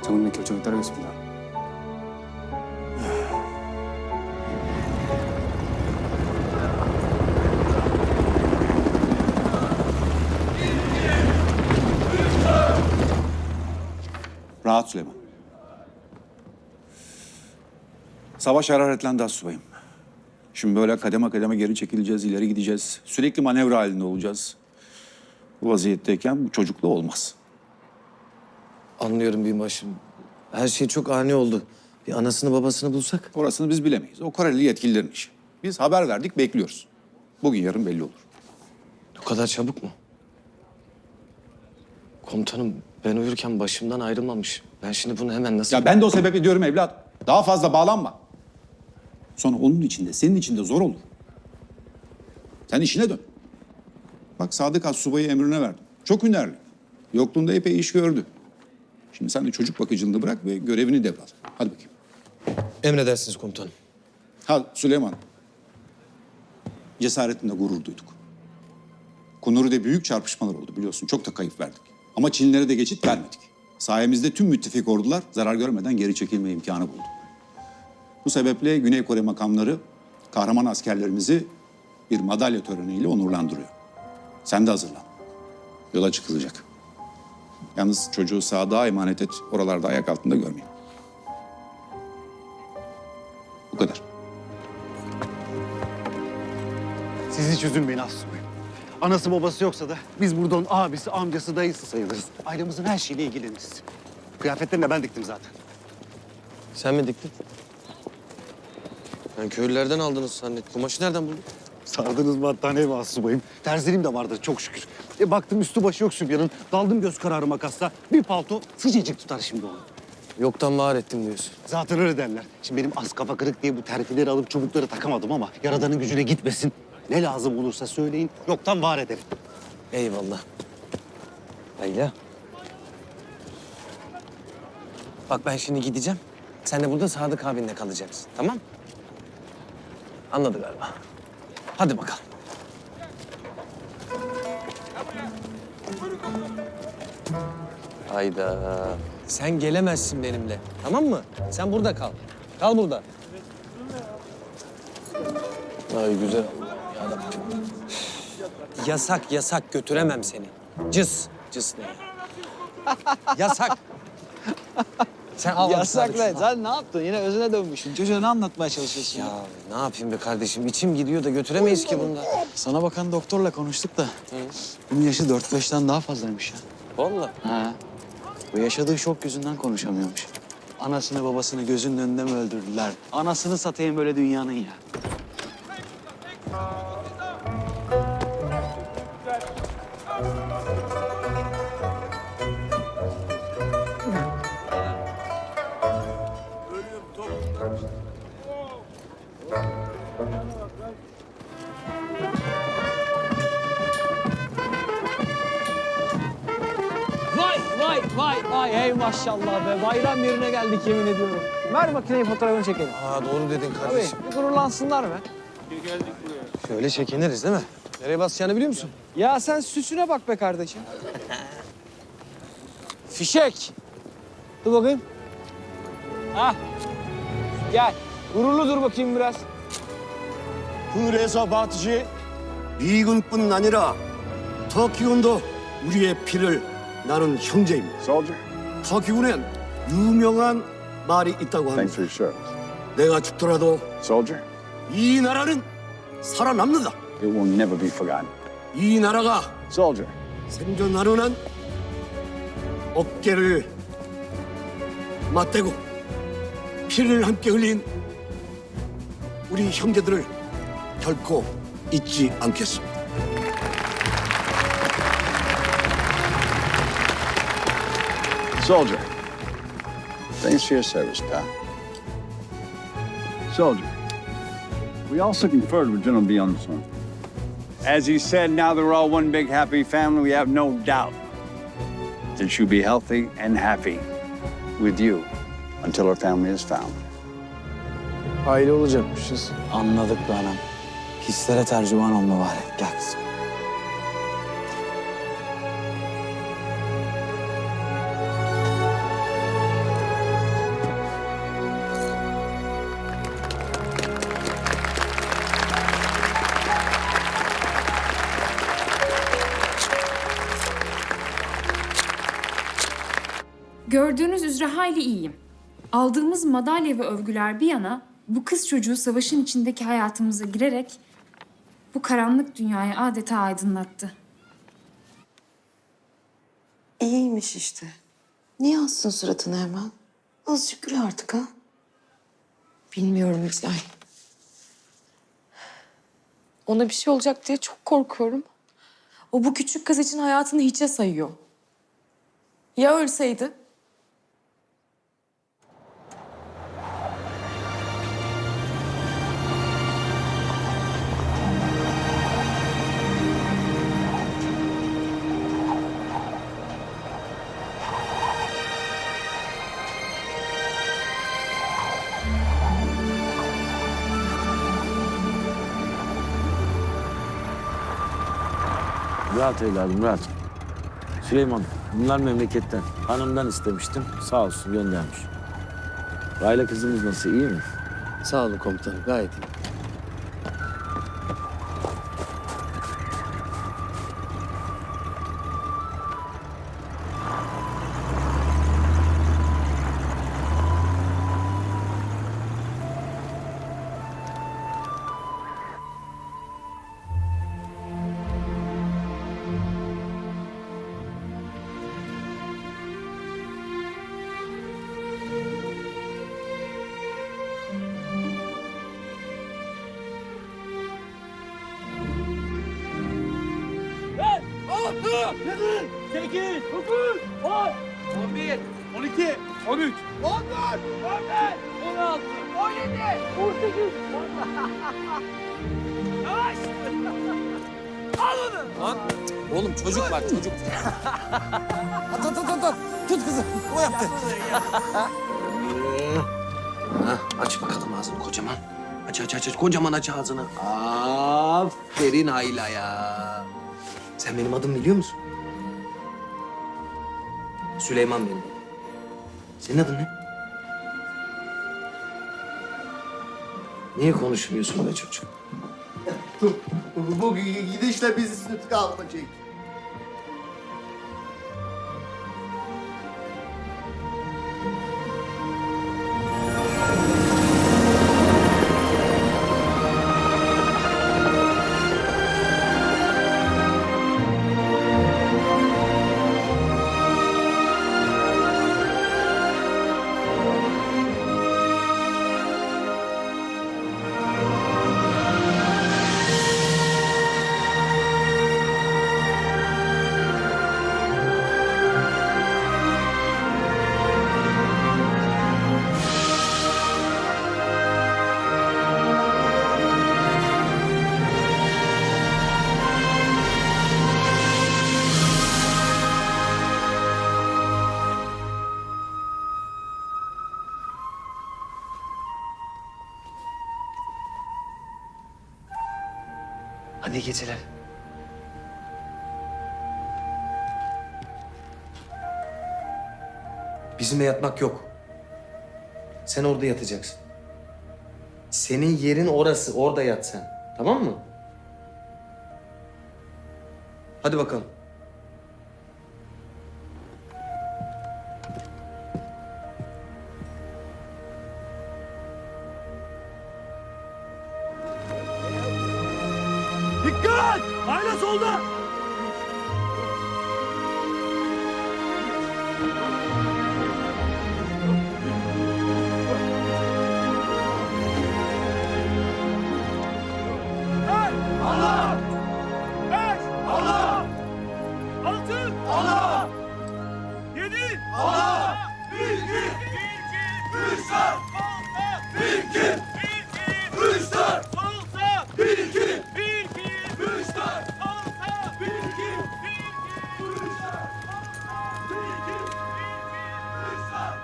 장군의 결정에 따르겠습니다. Rahat Süleyman. Savaş hararetlendi astsubayım. Şimdi böyle kademe kademe geri çekileceğiz, ileri gideceğiz. Sürekli manevra halinde olacağız. Bu vaziyetteyken bu çocukla olmaz. Anlıyorum binbaşım. Her şey çok ani oldu. Bir anasını babasını bulsak. Orasını biz bilemeyiz. O Koreli yetkililerin işi. Biz haber verdik, bekliyoruz. Bugün yarın belli olur. Bu kadar çabuk mu? Komutanım ben uyurken başımdan ayrılmamış. Ben şimdi bunu hemen nasıl... Ya ben de o sebeple diyorum evlat. Daha fazla bağlanma. Sonra onun için de senin için de zor olur. Sen işine dön. Bak Sadık Astsubay'ı emrine verdim. Çok hünerli. Yokluğunda epey iş gördü. Şimdi sen de çocuk bakıcılığını bırak ve görevini devral. Hadi bakayım. Emredersiniz komutanım. Ha Süleyman. Cesaretinde gurur duyduk. Kunuri'de büyük çarpışmalar oldu biliyorsun. Çok da kayıp verdik. Ama Çinlilere de geçit vermedik. Sayemizde tüm müttefik ordular zarar görmeden geri çekilme imkanı buldu. Bu sebeple Güney Kore makamları kahraman askerlerimizi bir madalya töreniyle onurlandırıyor. Sen de hazırlan. Yola çıkılacak. Yalnız çocuğu Sadık'a emanet et. Oralarda ayak altında görmeyin. Bu kadar. Siz hiç üzülmeyin astsubayım. Anası babası yoksa da biz burada onun abisi, amcası, dayısı sayılırız. Ailemizin her şeyiyle ilgileniriz. Kıyafetlerini de ben diktim zaten. Sen mi diktin? Ben köylülerden aldınız zannettim. Kumaşı nereden buldun? Sardınız battaniye mi subayım? Terziliğim de vardır çok şükür. Baktım üstü başı yok Sübyan'ın. Daldım göz kararı makasla. Bir palto sıcacık tutar şimdi onu. Yoktan var ettim diyorsun. Zaten öyle derler. Şimdi benim az kafa kırık diye bu terfileri alıp çubukları takamadım ama Yaradan'ın gücüne gitmesin. Ne lazım olursa söyleyin, yoktan var ederim. Eyvallah. Leyla. Bak ben şimdi gideceğim. Sen de burada Sadık abinle kalacaksın. Tamam? Anladı galiba. Hadi bakalım. Hayda. Sen gelemezsin benimle. Tamam mı? Sen burada kal. Kal burada. Ay güzel Allah yarabbim. Yasak yasak götüremem seni. Cız. Cız ne ya? Yasak. Sen al. Yasak lan. Sen ne yaptın? Yine özüne dönmüşsün. Çocuğa ne anlatmaya çalışıyorsun? Ya ne yapayım be kardeşim? İçim gidiyor da götüremeyiz ki bunda. Sana bakan doktorla konuştuk da bunun yaşı 4-5'ten daha fazlaymış ya. Vallahi. Ha. Bu yaşadığı şok yüzünden konuşamıyormuş. Anasını babasını gözünün önünde mi öldürdüler? Anasını satayım böyle dünyanın ya. Vay ey maşallah be. Bayram yerine geldik yemin ediyorum. Ver makineyi fotoğrafını çekelim. Aa doğru dedin kardeşim. Tabii bir gururlansınlar be. Şöyle çekiniriz değil mi? Nereye basacağını biliyor musun? Ya sen süsüne bak be kardeşim. Fişek. Dur bakayım. Hah. Gel. Gururlu dur bakayım biraz. 그래서 바트지 미군뿐 아니라 터키군도 우리의 피를 나는 형제입니다. 터키군엔 유명한 말이 있다고 합니다. 내가 죽더라도 이 나라는 살아남는다. It will never be forgotten. 이 나라가 생존하는 한 어깨를 맞대고 피를 함께 흘린 우리 형제들을 결코 잊지 않겠습니다. Soldier, thanks for your service, pal. Soldier, we also conferred with General Bjornsson. As he said, now they're all one big happy family. We have no doubt that she'll be healthy and happy with you until her family is found. Aile olacakmışız. Anladık be anam. Hislere tercüman olma var. Gel kızım. Gördüğünüz üzere hayli iyiyim. Aldığımız madalya ve övgüler bir yana, bu kız çocuğu savaşın içindeki hayatımıza girerek bu karanlık dünyayı adeta aydınlattı. İyiymiş işte. Niye assın suratını hemen? Azıcık gül artık ha. Bilmiyorum İclal. Ona bir şey olacak diye çok korkuyorum. O bu küçük kız için hayatını hiçe sayıyor. Ya ölseydi? Rahat evladım, rahat. Süleyman, bunlar memleketten. Hanımdan istemiştim, sağ olsun göndermiş. Aile kızımız nasıl, iyi mi? Sağ olun komutanım, gayet iyi. 8, 9, 10, 11, 12, 13, 14, 15, 16, 17, 18. Yavaş. Al onu. Lan oğlum çocuk var çocuk. At. Tut kızı. O yaptı. Aç bakalım ağzını kocaman. Aç. Kocaman aç ağzını. Aferin Ayla ya. Sen benim adımı biliyor musun? Süleyman benim. Senin adın ne? Niye konuşmuyorsun be çocuk? Bu gidişle bizi süt kalmayacak. Hadi iyi geceler. Bizimle yatmak yok. Sen orada yatacaksın. Senin yerin orası. Orada yat sen. Tamam mı? Hadi bakalım. Dikkat! Ayla solda! Allah! 5! Allah! 6! Allah! 7! Allah! 1, 2! 3, 4! 1, 2! 3, 4! 1, 2! 1, 2! 3, 4! 1, 2! 1, 2! 3, 4! 1, 2! 3, 4!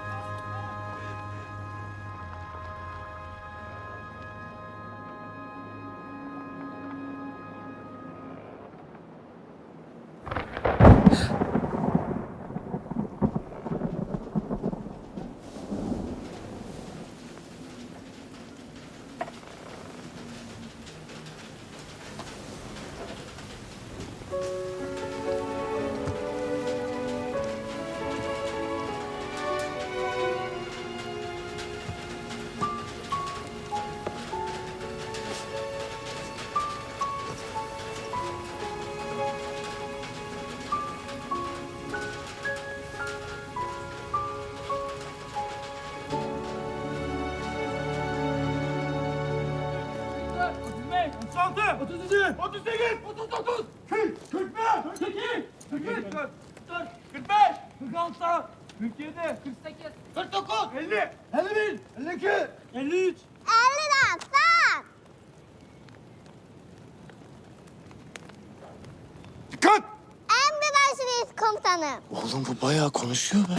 Dikkat! Emredersiniz komutanım. Oğlum bu bayağı konuşuyor be.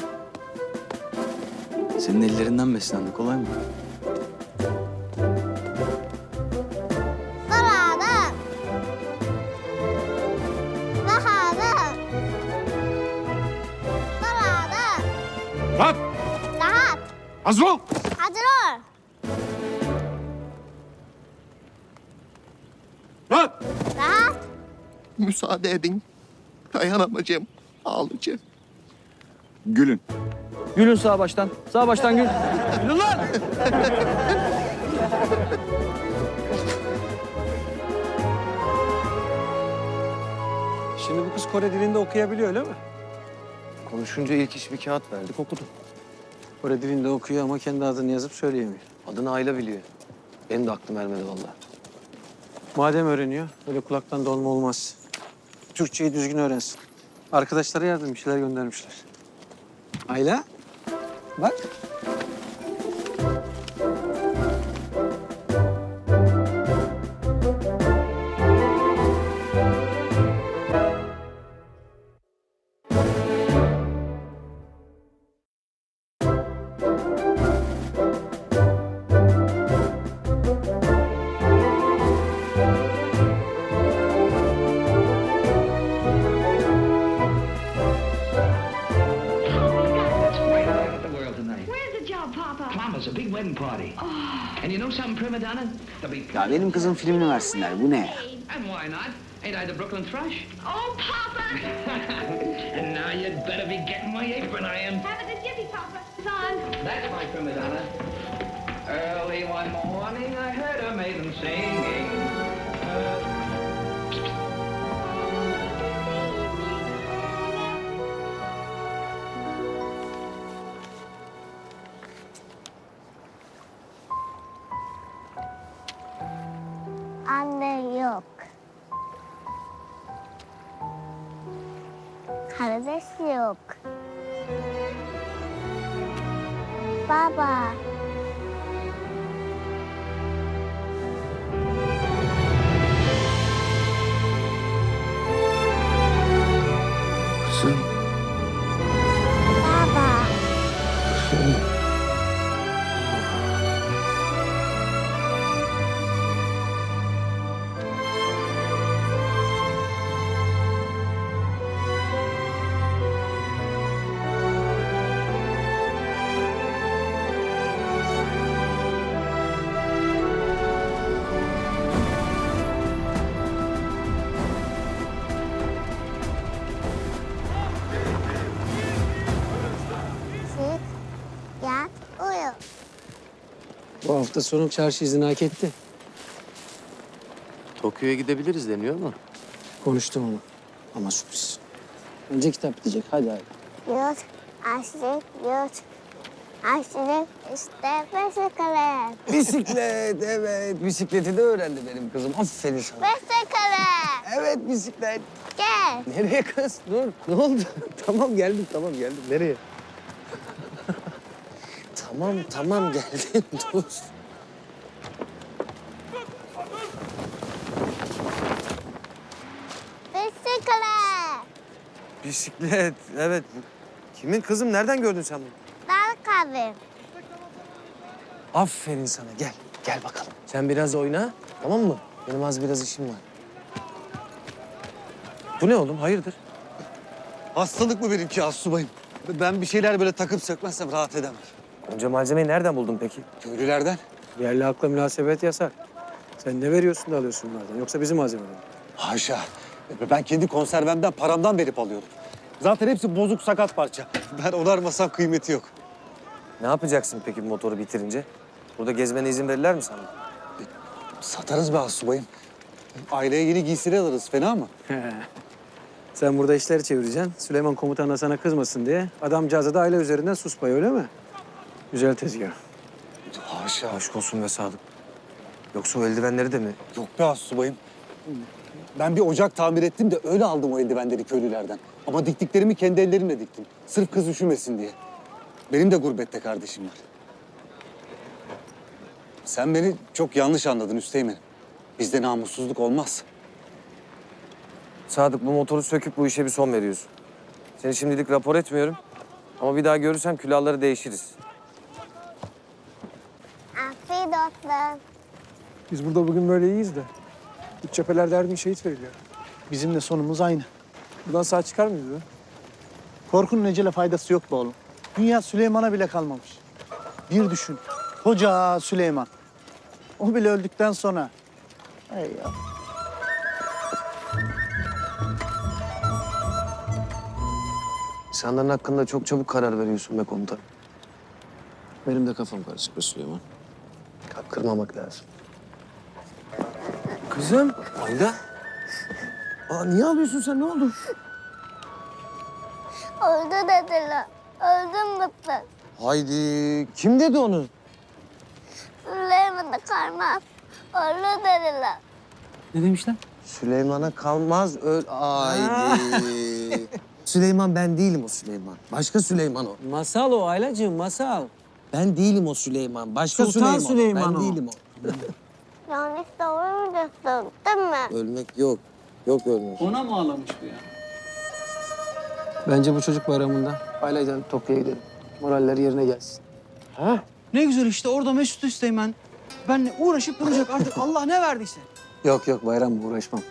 Senin ellerinden beslendi. Kolay mı? Daradım. Rahadım. Daradım. Rahat! Rahat. Hazır ol! Hazır ol. Rahat! Rahat. Müsaade edin. Dayanamayacağım. Ağlayacağım. Gülün. Gülün sağ baştan. Sağ baştan gül. Gülün lan! Şimdi bu kız Kore dilinde okuyabiliyor öyle mi? Konuşunca ilk iş bir kağıt verdik okudu. Kore dilinde okuyor ama kendi adını yazıp söyleyemiyor. Adını Ayla biliyor. Benim de aklım ermedi vallahi. Madem öğreniyor, öyle kulaktan dolma olmaz. Türkçeyi düzgün öğrensin. Arkadaşlara yardım bir şeyler göndermişler. Ayla, bak. Ya benim kızım filmini versinler. Bu ne ya? And why not? Ain't I the Brooklyn Thrush? Oh, Papa! And now you'd better be getting my apron iron. Have it a jiffy, Papa. It's on. That's my prima donna. Early one morning, I heard a maiden singing. Anne yok. Kardeş yok. Baba. Kızım. Baba. Kızım. Çık. Yat. Uyu. Bu hafta sonu çarşı izini hak etti. Tokyo'ya gidebiliriz deniyor mu? Konuştum onu. Ama sürpriz. Önce kitap bitecek. Hadi hadi. Yut. Açlık. Yut. Açlık. İşte bisiklet. Bisiklet, evet. Bisikleti de öğrendi benim kızım. Aferin sana. Bisiklet. Evet, bisiklet. Gel. Nereye kız? Dur. Ne oldu? Tamam geldim. Nereye? tamam geldim. Dur. Bisiklet. Bisiklet, evet. Kimin kızım? Nereden gördün sen bunu? Dal kabin. Aferin sana. Gel bakalım. Sen biraz oyna, tamam mı? Benim az biraz işim var. Bu ne oğlum? Hayırdır? Hastalık mı benimki astsubayım? Ben bir şeyler böyle takıp sökmezsem rahat edemem. Önce malzemeyi nereden buldun peki? Köylülerden. Yerli hakla münasebet yasak. Sen ne veriyorsun da alıyorsun bunlardan? Yoksa bizim malzemeden. Haşa. Ben kendi konservemden, paramdan verip alıyorum. Zaten hepsi bozuk, sakat parça. Ben onarmasam kıymeti yok. Ne yapacaksın peki bu motoru bitirince? Burada gezmene izin verirler mi sana? Satarız be astsubayım. Aileye yeni giysiler alırız. Fena mı? Sen burada işleri çevireceksin. Süleyman komutan da sana kızmasın diye. Adamcağıza da aile üzerinden sus payı, öyle mi? Güzel tezgah. Haşa. Aşk olsun be Sadık. Yoksa o eldivenleri de mi? Yok be astsubayım. Ben bir ocak tamir ettim de öyle aldım o eldivenleri köylülerden. Ama diktiklerimi kendi ellerimle diktim. Sırf kız üşümesin diye. Benim de gurbette kardeşim var. Sen beni çok yanlış anladın Üsteğmen'im. Bizde namussuzluk olmaz. Sadık, bu motoru söküp bu işe bir son veriyorsun. Seni şimdilik rapor etmiyorum. Ama bir daha görürsem külahları değişiriz. Afiyet olsun. Biz burada bugün böyle iyiyiz de. Üç cephelerde her gün şehit veriliyor. Bizim de sonumuz aynı. Buradan sağ çıkar mıyız be? Korkunun ecele faydası yok be oğlum. Dünya Süleyman'a bile kalmamış. Bir düşün. Koca Süleyman. O bile öldükten sonra. Ey ya. İnsanların hakkında çok çabuk karar veriyorsun be komutan. Benim de kafam karışık be Süleyman. Kalp kırmamak lazım. Kızım. Ayda. Niye ağlıyorsun sen? Ne oldu? Öldü dediler. Öldüm mutlu. Haydi. Kim dedi onu? Süleyman'a kalmaz. Öldü dediler. Ne demişler? Süleyman'a kalmaz. Haydi. Süleyman ben değilim o Süleyman. Başka Süleyman o. Masal o Aylacığım, masal. Ben değilim o Süleyman. Başka Sultan Süleyman. Süleyman Ben o. değilim o. Yanlış davranmayacaksın değil mi? Ölmek yok. Yok ölmek. Ona mı ağlamış bu ya? Bence bu çocuk bayramında aileyle Tokyo'ya gidelim. Moraller yerine gelsin. Ha? Ne güzel işte orada Mesut Üsteğmen. Benle uğraşıp duracak artık Allah ne verdiyse. Yok yok bayram uğraşmam.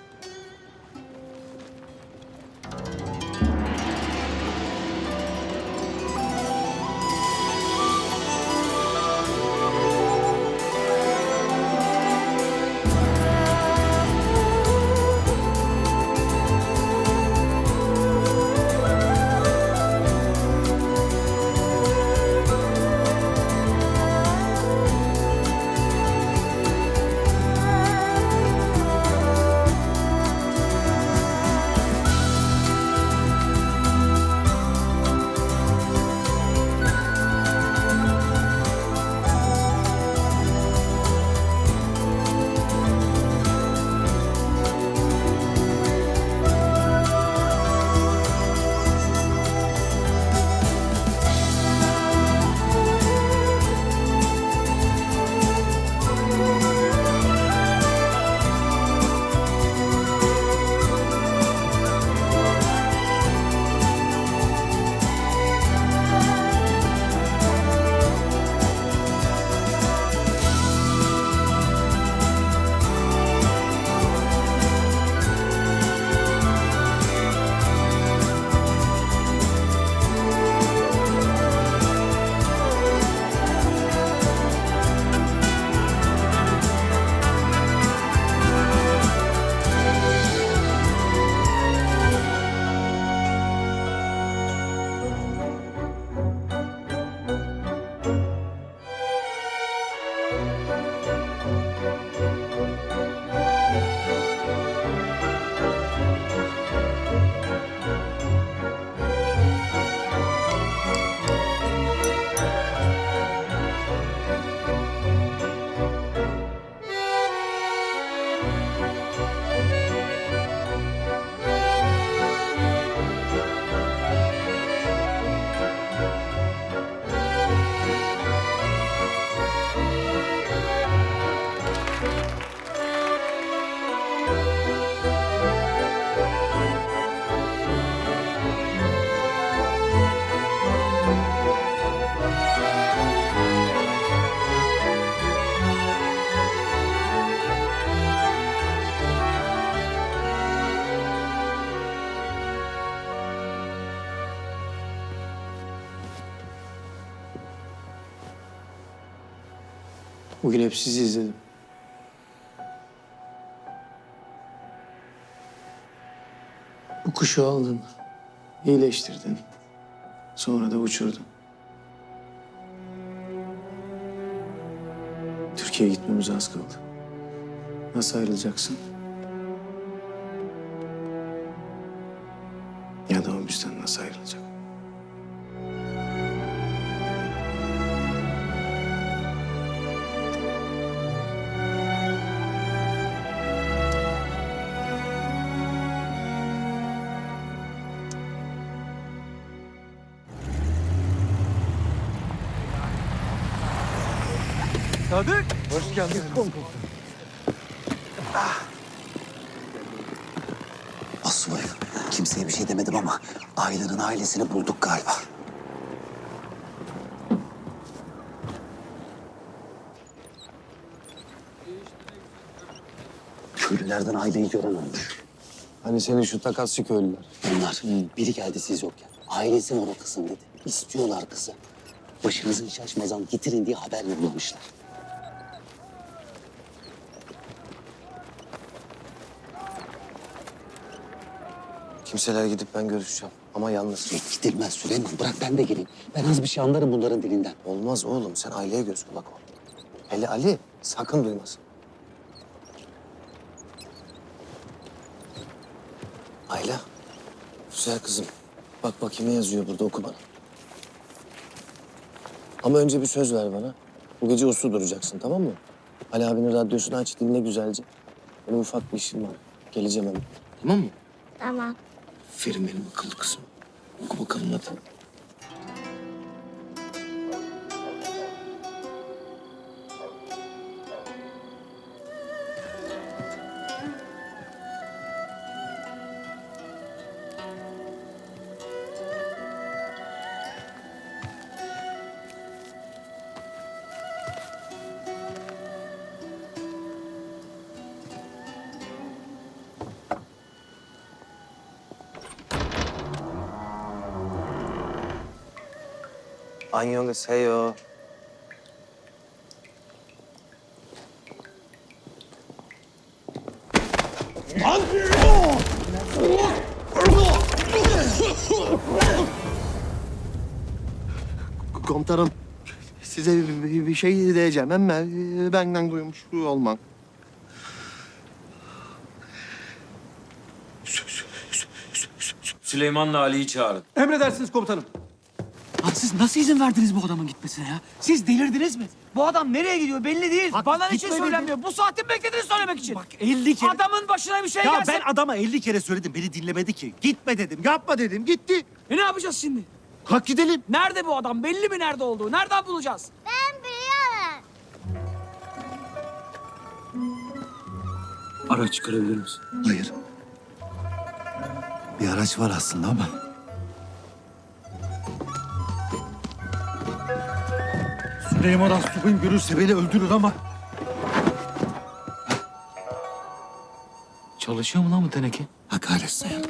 Bugün hep sizi izledim. Bu kuşu aldın, iyileştirdin. Sonra da uçurdun. Türkiye'ye gitmemiz az kaldı. Nasıl ayrılacaksın? Ya da o bizden nasıl ayrılacak? Sadık. Hoş geldin. Asubayım, kimseye bir şey demedim ama Ayla'nın ailesini bulduk galiba. Köylülerden Ayla'yı gören olmuş. Hani senin şu takasçı köylüler. Onlar biri geldi siz yokken. Ailesi var o kızın dedi. İstiyorlar kızı. Başınızın şaşmazan getirin diye haber yollamışlar. Kimseler gidip ben görüşeceğim. Ama yalnız. Gidilmez Süleyman. Bırak ben de geleyim. Ben az bir şey anlarım bunların dilinden. Olmaz oğlum. Sen aileye göz kulak ol. Hele Ali sakın duymasın. Ayla. Güzel kızım. Bak bakayım ne yazıyor burada, oku bana. Ama önce bir söz ver bana. Bu gece uslu duracaksın, tamam mı? Ali abinin radyosunu aç, dinle güzelce. Benim ufak bir işim var. Geleceğim hemen. Tamam mı? Tamam. Aferin benim akıllı kızım. Oku bakalım hadi. 안녕하세요. Komutanım, size bir şey diyeceğim ama benden duymuş olmam. Süleyman'la Ali'yi çağırın. Emredersiniz komutanım. Lan siz nasıl izin verdiniz bu adamın gitmesine ya? Siz delirdiniz mi? Bu adam nereye gidiyor belli değil. Bana niçin gitmedi. söylenmiyor? Bu saatte beklediniz söylemek için. Bak 50 kere... Adamın başına bir şey Ya gelsin. ben adama 50 kere söyledim. Beni dinlemedi ki. Gitme dedim. Yapma dedim. Gitti. Ne yapacağız şimdi? Kalk gidelim. Nerede bu adam? Belli mi nerede olduğu? Nereden bulacağız? Ben biliyorum. Araç çıkarabilir misin? Hayır. Bir araç var aslında ama. Süleyman Astub'un görürse beni öldürür ama. Çalışıyor mu lan bu teneke? Hakaret sayın.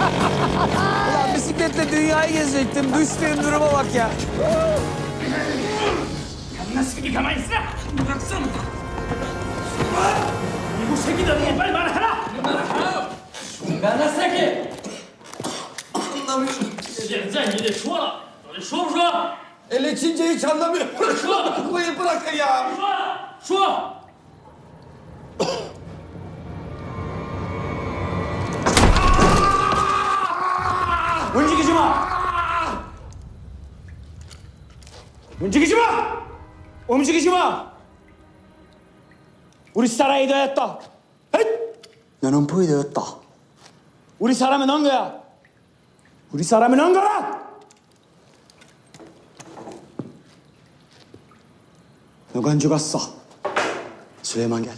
Ulan bisikletle dünyayı gezecektim. Düştüğüm duruma bak ya. Nasıl yıkamayız lan? Bıraksana. Bu şekilde değil. Ben hala. Ben nasıl ki? Anlamıyorum. Sen yine şu an. Şu. El içince hiç anlamıyor. Koyun bırakın ya. Şu. 움직이지 마. 움직이지 마. 움직이지 마. 우리 사람이 되었다. 너는 포위 되었다. 우리 사람은 한 거야. 우리 사람은 한 거라. Nogan 죽었어. Süleyman gel.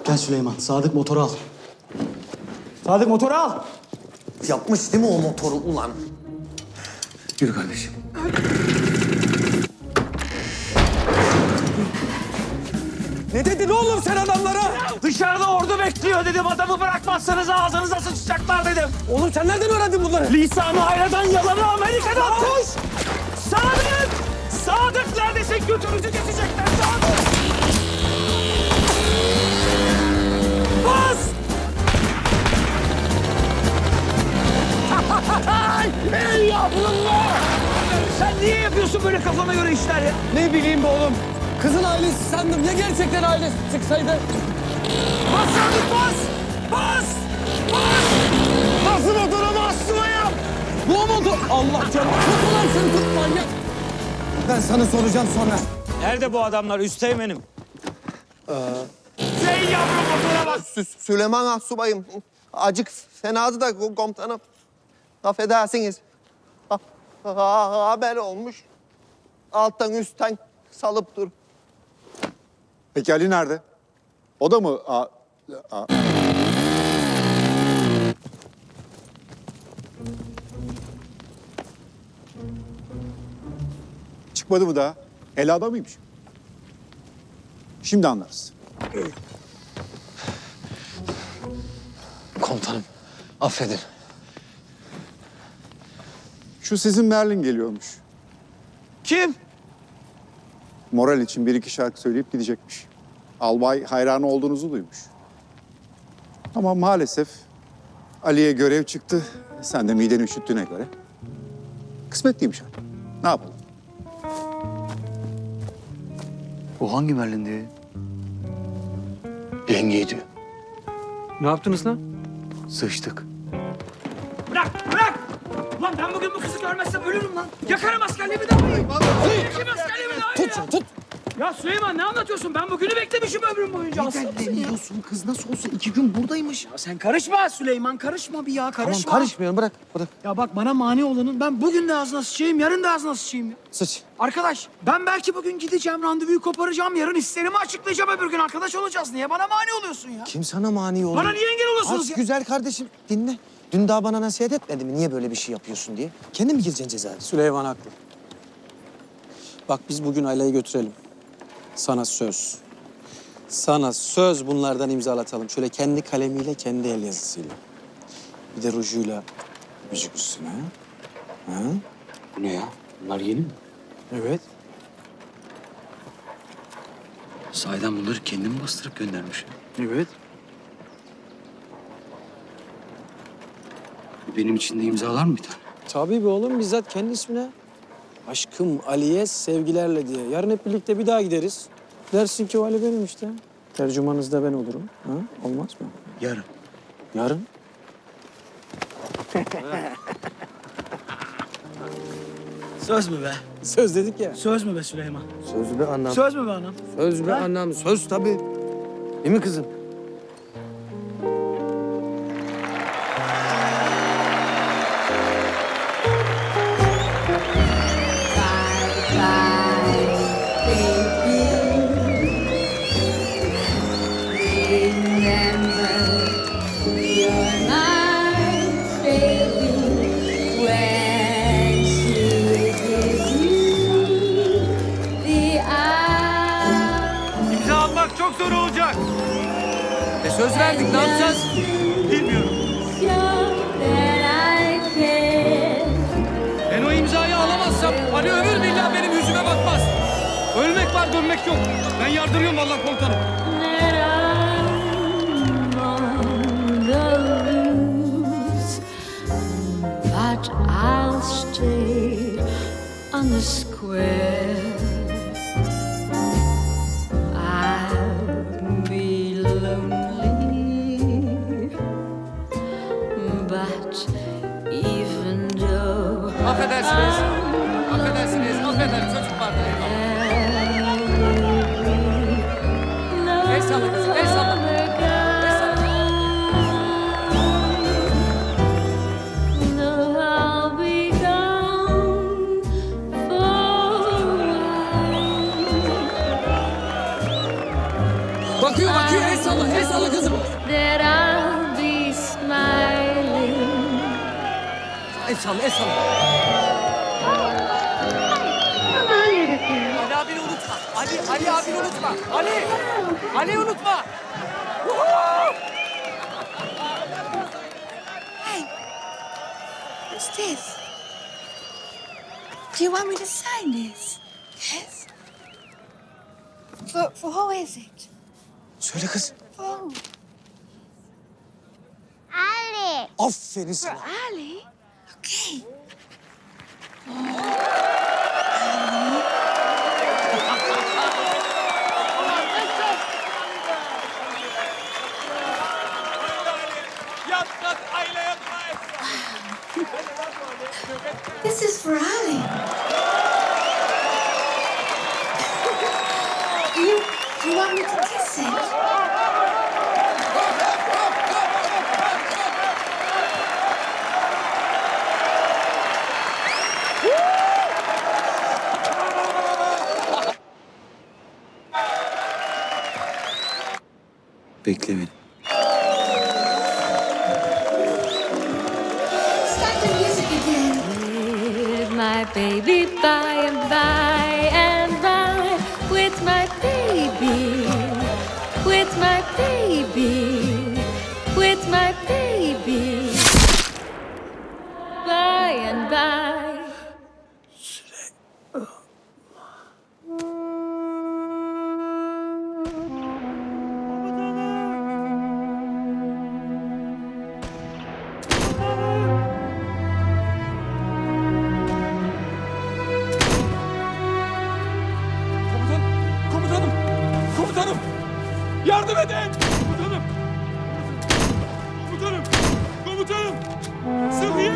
Gel Süleyman. Sadık motoru al. Sadık motoru al. Yapmış değil mi o motoru ulan? Yürü kardeşim. Ne dedin oğlum sen adamlara? Dışarıda ordu bekliyor dedim. Adamı bırakmazsanız ağzınıza sıçacaklar dedim. Oğlum sen nereden öğrendin bunları? Lisanı hayradan yalanı Amerika'dan. Koş! Sadık! Sadık neredesin? Götümüzü kesecekler Sadık! Bas! Ey yavrum be! Sen niye yapıyorsun böyle kafana göre işler ya? Ne bileyim be oğlum. Kızın ailesi sandım. Ya gerçekten ailesi çıksaydı? Bas Sadık bas! Bas! Bas! Nasıl motora bastım ayağım? Bu motor... Allah canım. Tut lan seni tut manyak. Ben sana soracağım sonra. Nerede bu adamlar? Üsteğmenim. Ey yavrum motora bas! Süleyman Asubayım. Acık fenadı da komutanım. Affedersiniz. Haber olmuş. Alttan üstten salıp dur. Peki Ali nerede? O da mı? Çıkmadı mı daha? Helada mıymış? Şimdi anlarız. Komutanım, affedin. Şu sizin Merlin geliyormuş. Kim? Moral için bir iki şarkı söyleyip gidecekmiş. Albay hayranı olduğunuzu duymuş. Ama maalesef Ali'ye görev çıktı. Sen de mideni üşüttüğüne göre. Kısmetliymiş Ali. Ne yapalım? O hangi Merlin diye? Yengeydi. Ne yaptınız lan? Sıçtık. Bırak, bırak! Ulan ben bugün bu kızı görmezsem ölürüm lan. Yakarım askerliğimi de alayım. Yakarım askerliğimi de alayım. Tut şunu tut. Ya Süleyman ne anlatıyorsun? Ben bugünü beklemişim ömrüm boyunca. Neden diyorsun? Kız nasıl olsa 2 gün buradaymış. Ya sen karışma Süleyman, karışma bir ya, karışma. Tamam karışmıyorum, bırak. Ya bak bana mani olanın ben bugün de ağzına sıçayım, yarın da ağzına sıçayım ya. Sıç. Arkadaş ben belki bugün gideceğim, randevuyu koparacağım, yarın hislerimi açıklayacağım, öbür gün arkadaş olacağız. Niye bana mani oluyorsun ya? Kim sana mani oldu? Bana niye engel oluyorsunuz ya? Güzel kardeşim dinle. Dün daha bana nasihat etmedi mi? Niye böyle bir şey yapıyorsun diye. Kendin mi gireceksin cezaya? Süleyman haklı. Bak biz bugün Ayla'yı götürelim. Sana söz. Sana söz bunlardan imzalatalım. Şöyle kendi kalemiyle, kendi el yazısıyla. Bir de rujuyla öpücük üstüne. Ha? Bu ne ya? Bunlar yeni mi? Evet. Sahiden bunları kendin bastırıp göndermiş. Evet. Benim için de imzalar mı bir tane? Tabii be oğlum, bizzat kendi ismine. Aşkım Ali'ye sevgilerle diye. Yarın hep birlikte bir daha gideriz. Dersin ki o Ali benim işte. Tercümanınız da ben olurum. Ha? Olmaz mı? Yarın. Yarın? Söz mü be? Söz dedik ya. Söz mü be Süleyman? Söz be anam. Söz mü be anam? Söz be anam. Söz tabii. Değil mi kızım? İmza atmak çok zor olacak. Söz verdik, ne yapacağız? Bilmiyorum. Ben o imzayı alamazsam Ali ömür billah benim yüzüme bakmaz. Ölmek var, dönmek yok. Ben yardırıyorum vallahi komutanım. But I'll stay on the square. I'll be lonely, but even though Affedersiniz. Affedersiniz. Affedersiniz. Çocuk vardı. El salla kızım, el salla. El salla. I'll be gone for Bakıyor, el salla. El salla kızım. that I'll be smiling. El salla, el salla. Ali abini unutma. Ali abini unutma. Ali unutma. Hey, what's this? Do you want me to sign this? Yes. For who is it? Söyle kız. Oh, Ali. Aferin for sana. Ali. Okay. This is for Ali. You want me to kiss it? Bekle beni. Start the music again. With my baby by and by and by. With my baby. With my baby. With my baby. By and by. Komutanım. Yardım edin. Komutanım. Sıhhiye.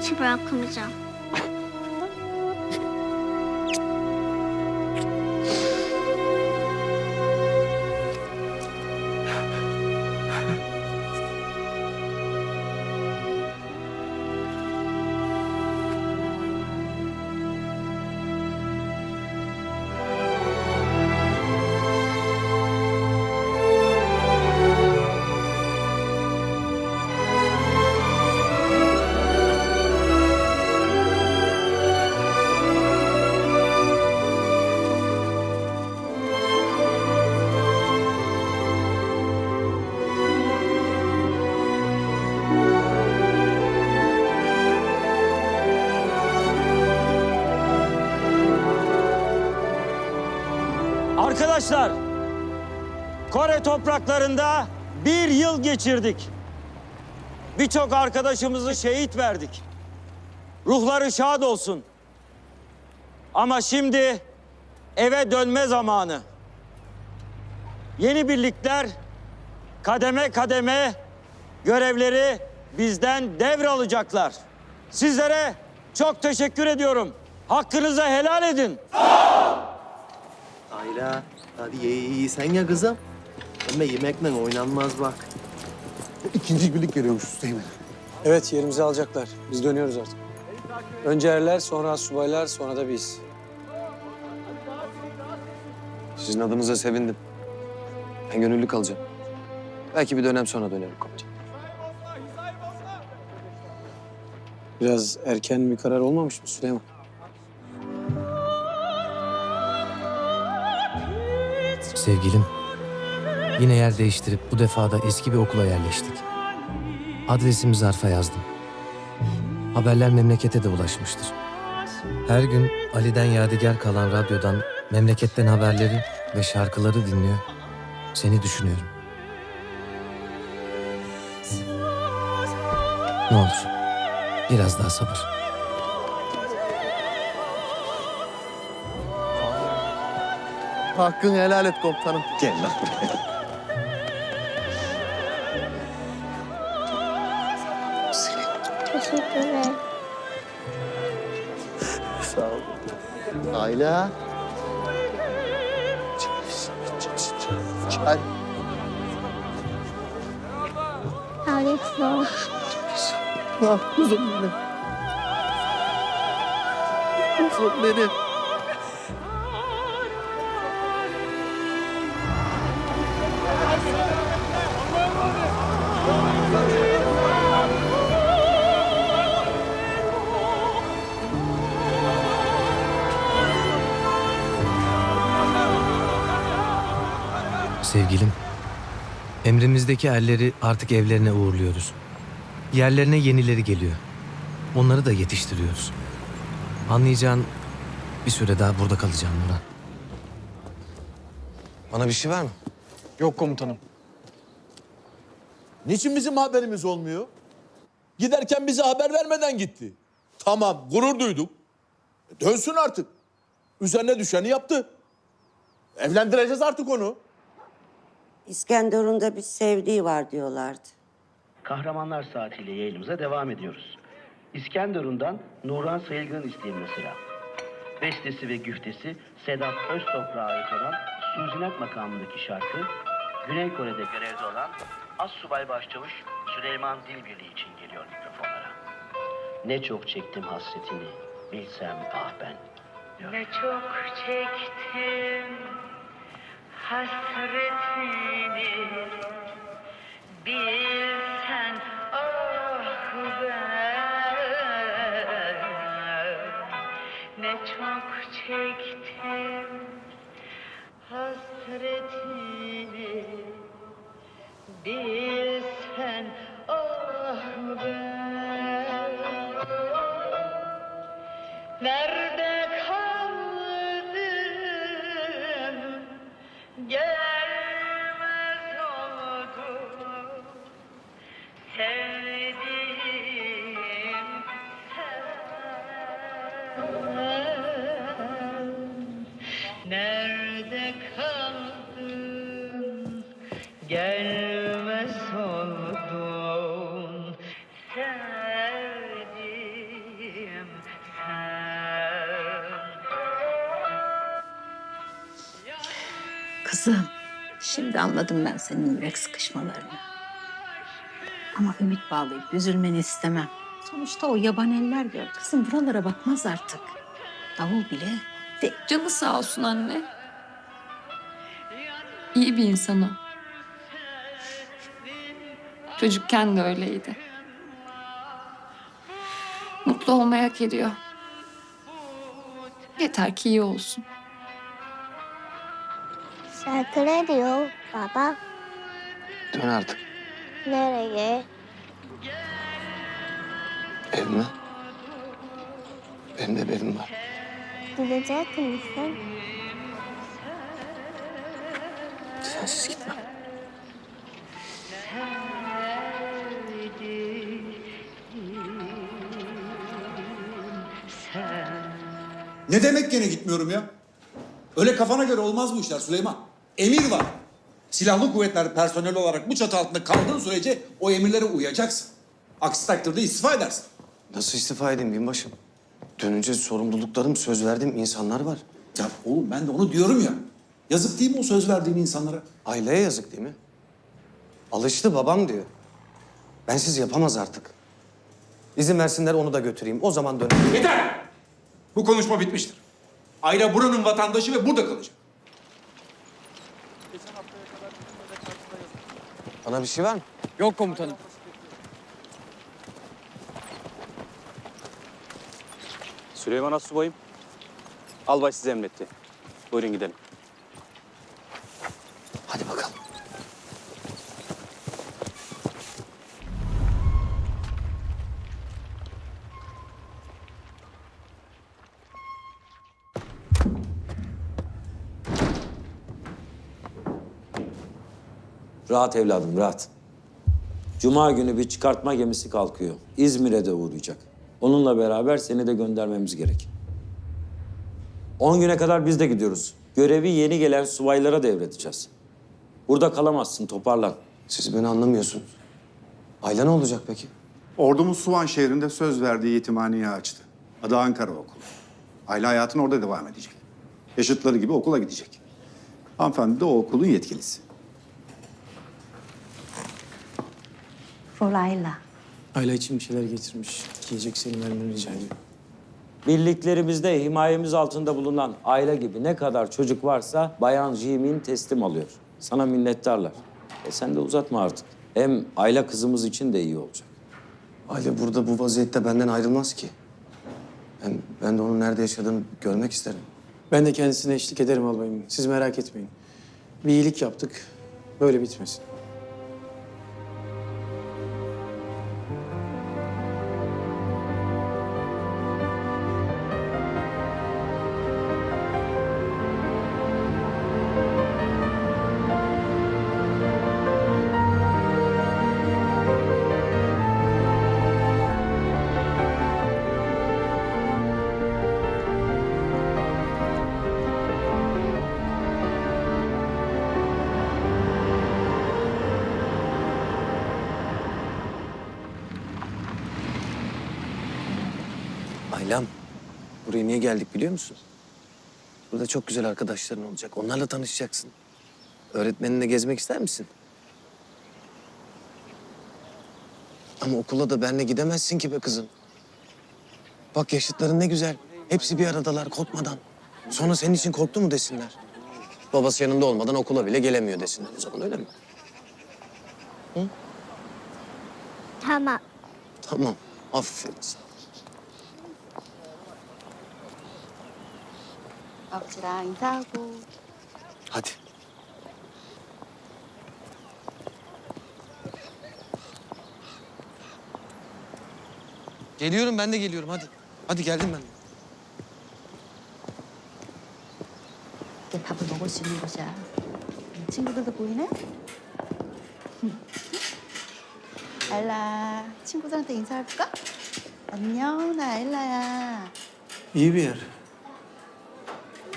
hiç bırakmayacağım. Arkadaşlar, Kore topraklarında 1 yıl geçirdik. Birçok arkadaşımızı şehit verdik. Ruhları şad olsun. Ama şimdi eve dönme zamanı. Yeni birlikler kademe kademe görevleri bizden devralacaklar. Sizlere çok teşekkür ediyorum. Hakkınızı helal edin. Ayla, hadi ye sen ya kızım. Ama yemekle oynanmaz bak. İkinci birlik geliyormuş Üsteğmen. Evet, yerimizi alacaklar. Biz dönüyoruz artık. Önce erler, sonra subaylar, sonra da biz. Sizin adınıza sevindim. Ben gönüllü kalacağım. Belki bir dönem sonra dönerim komutanım. Biraz erken bir karar olmamış mı Süleyman? Sevgilim, yine yer değiştirip bu defa da eski bir okula yerleştik. Adresimi zarfa yazdım. Haberler memlekete de ulaşmıştır. Her gün Ali'den yadigar kalan radyodan memleketten haberleri ve şarkıları dinliyor. Seni düşünüyorum. Ne olur, biraz daha sabır. Hakkını helal et komutanım. Gel lan buraya. Teşekkür ederim. Sağ ol. Ayla. Çay. Alex sağ ol. Ah kuzum benim. Kuzum benim. Sevgilim, emrimizdeki erleri artık evlerine uğurluyoruz. Yerlerine yenileri geliyor. Onları da yetiştiriyoruz. Anlayacağın bir süre daha burada kalacağım Nurhan. Bana bir şey var mı? Yok komutanım. Niçin bizim haberimiz olmuyor? Giderken bize haber vermeden gitti. Tamam, gurur duyduk. Dönsün artık. Üzerine düşeni yaptı. Evlendireceğiz artık onu. İskenderun'da bir sevdiği var diyorlardı. Kahramanlar saatiyle yayınımıza devam ediyoruz. İskenderun'dan Nurhan Sayılgan'ın isteyelim mesela. Bestesi ve güftesi Sedat Öztoprak'a ait olan Suzinak makamındaki şarkı, Güney Kore'de görevde olan Assubay Başçavuş Süleyman Dilbirli için geliyor mikrofonlara. Ne çok çektim hasretini, bilsem ah ben. Diyor. Ne çok çektim hasretini, bilsen ah ben. Ne çok çektim hasretini, bilsen ah ben. Nerede kaldım, gelmez oldum, sevdiğim sen. Nerede kaldım, gelmez oldum. Kızım, şimdi anladım ben senin yürek sıkışmalarını. Ama ümit bağlayıp üzülmeni istemem. Sonuçta o yaban eller gördü. Kızım buralara bakmaz artık. Davul bile de. Canı sağ olsun anne. İyi bir insan o. Çocukken de öyleydi. Mutlu olmayı hak ediyor. Yeter ki iyi olsun. Şarkı ne diyor baba? Dön artık. Nereye? Evime. Benim de bir evim var. Gidecek misin? Sensiz gitmem. Ne demek gene gitmiyorum ya? Öyle kafana göre olmaz bu işler Süleyman. Emir var. Silahlı kuvvetler personeli olarak bu çatı altında kaldığın sürece o emirlere uyacaksın. Aksi takdirde istifa edersin. Nasıl istifa edeyim binbaşım? Dönünce sorumluluklarım, söz verdiğim insanlar var. Ya oğlum ben de onu diyorum ya. Yazık değil mi o söz verdiğin insanlara? Aileye yazık değil mi? Alıştı babam diyor. Bensiz yapamaz artık. İzin versinler onu da götüreyim. O zaman dönerim. Yeter! Bu konuşma bitmiştir. Ayla buranın vatandaşı ve burada kalacak. Bana bir şey var mı? Yok komutanım. Süleyman Astsubay'ım. Albay sizi emretti. Buyurun gidelim. Hadi bakalım. Rahat evladım, rahat. Cuma günü bir çıkartma gemisi kalkıyor. İzmir'e de uğrayacak. Onunla beraber seni de göndermemiz gerek. 10 güne kadar biz de gidiyoruz. Görevi yeni gelen subaylara devredeceğiz. Burada kalamazsın, toparlan. Siz beni anlamıyorsunuz. Ayla ne olacak peki? Ordumuz Suvan şehrinde söz verdiği yetimhaneyi açtı. Adı Ankara Okulu. Ayla hayatın orada devam edecek. Yaşıtları gibi okula gidecek. Hanımefendi de o okulun yetkilisi. Folayla. Ayla için bir şeyler getirmiş. Giyecek seni vermeni rica ediyorum. Birliklerimizde himayemiz altında bulunan aile gibi ne kadar çocuk varsa Bayan Jimin teslim alıyor. Sana minnettarlar. Sen de uzatma artık. Hem Ayla kızımız için de iyi olacak. Ayla burada bu vaziyette benden ayrılmaz ki. Hem ben de onun nerede yaşadığını görmek isterim. Ben de kendisine eşlik ederim albayım. Siz merak etmeyin. Bir iyilik yaptık. Böyle bitmesin. Aylam, buraya niye geldik biliyor musun? Burada çok güzel arkadaşların olacak. Onlarla tanışacaksın. Öğretmeninle gezmek ister misin? Ama okula da benimle gidemezsin ki be kızım. Bak yaşıtların ne güzel. Hepsi bir aradalar korkmadan. Sonra senin için korktu mu desinler. Babası yanında olmadan okula bile gelemiyor desinler. O zaman öyle mi? Hı? Tamam. Tamam. Aferin sana. 아버지랑 인사하고. Hadi. Geliyorum ben de geliyorum hadi. Hadi geldim ben de. 이게 밥을 먹을 수 있는 곳이야. 친구들도 보이네? 알라, 친구들한테 인사해볼까? 안녕, 나 알라야. İyi bir yer.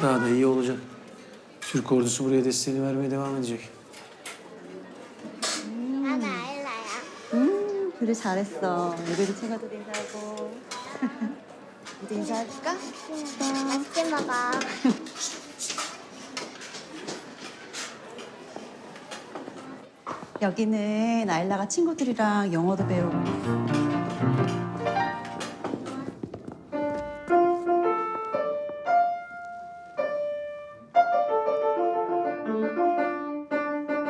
Daha da iyi olacak. Türk ordusu buraya desteğini vermeye devam edecek. 나는 아일라야. 그래 잘했어. 이들이 친구들 인사하고. 이제 인사해볼까? 맛있게 먹어. 여기는 아일라가 친구들이랑 영어도 배우고.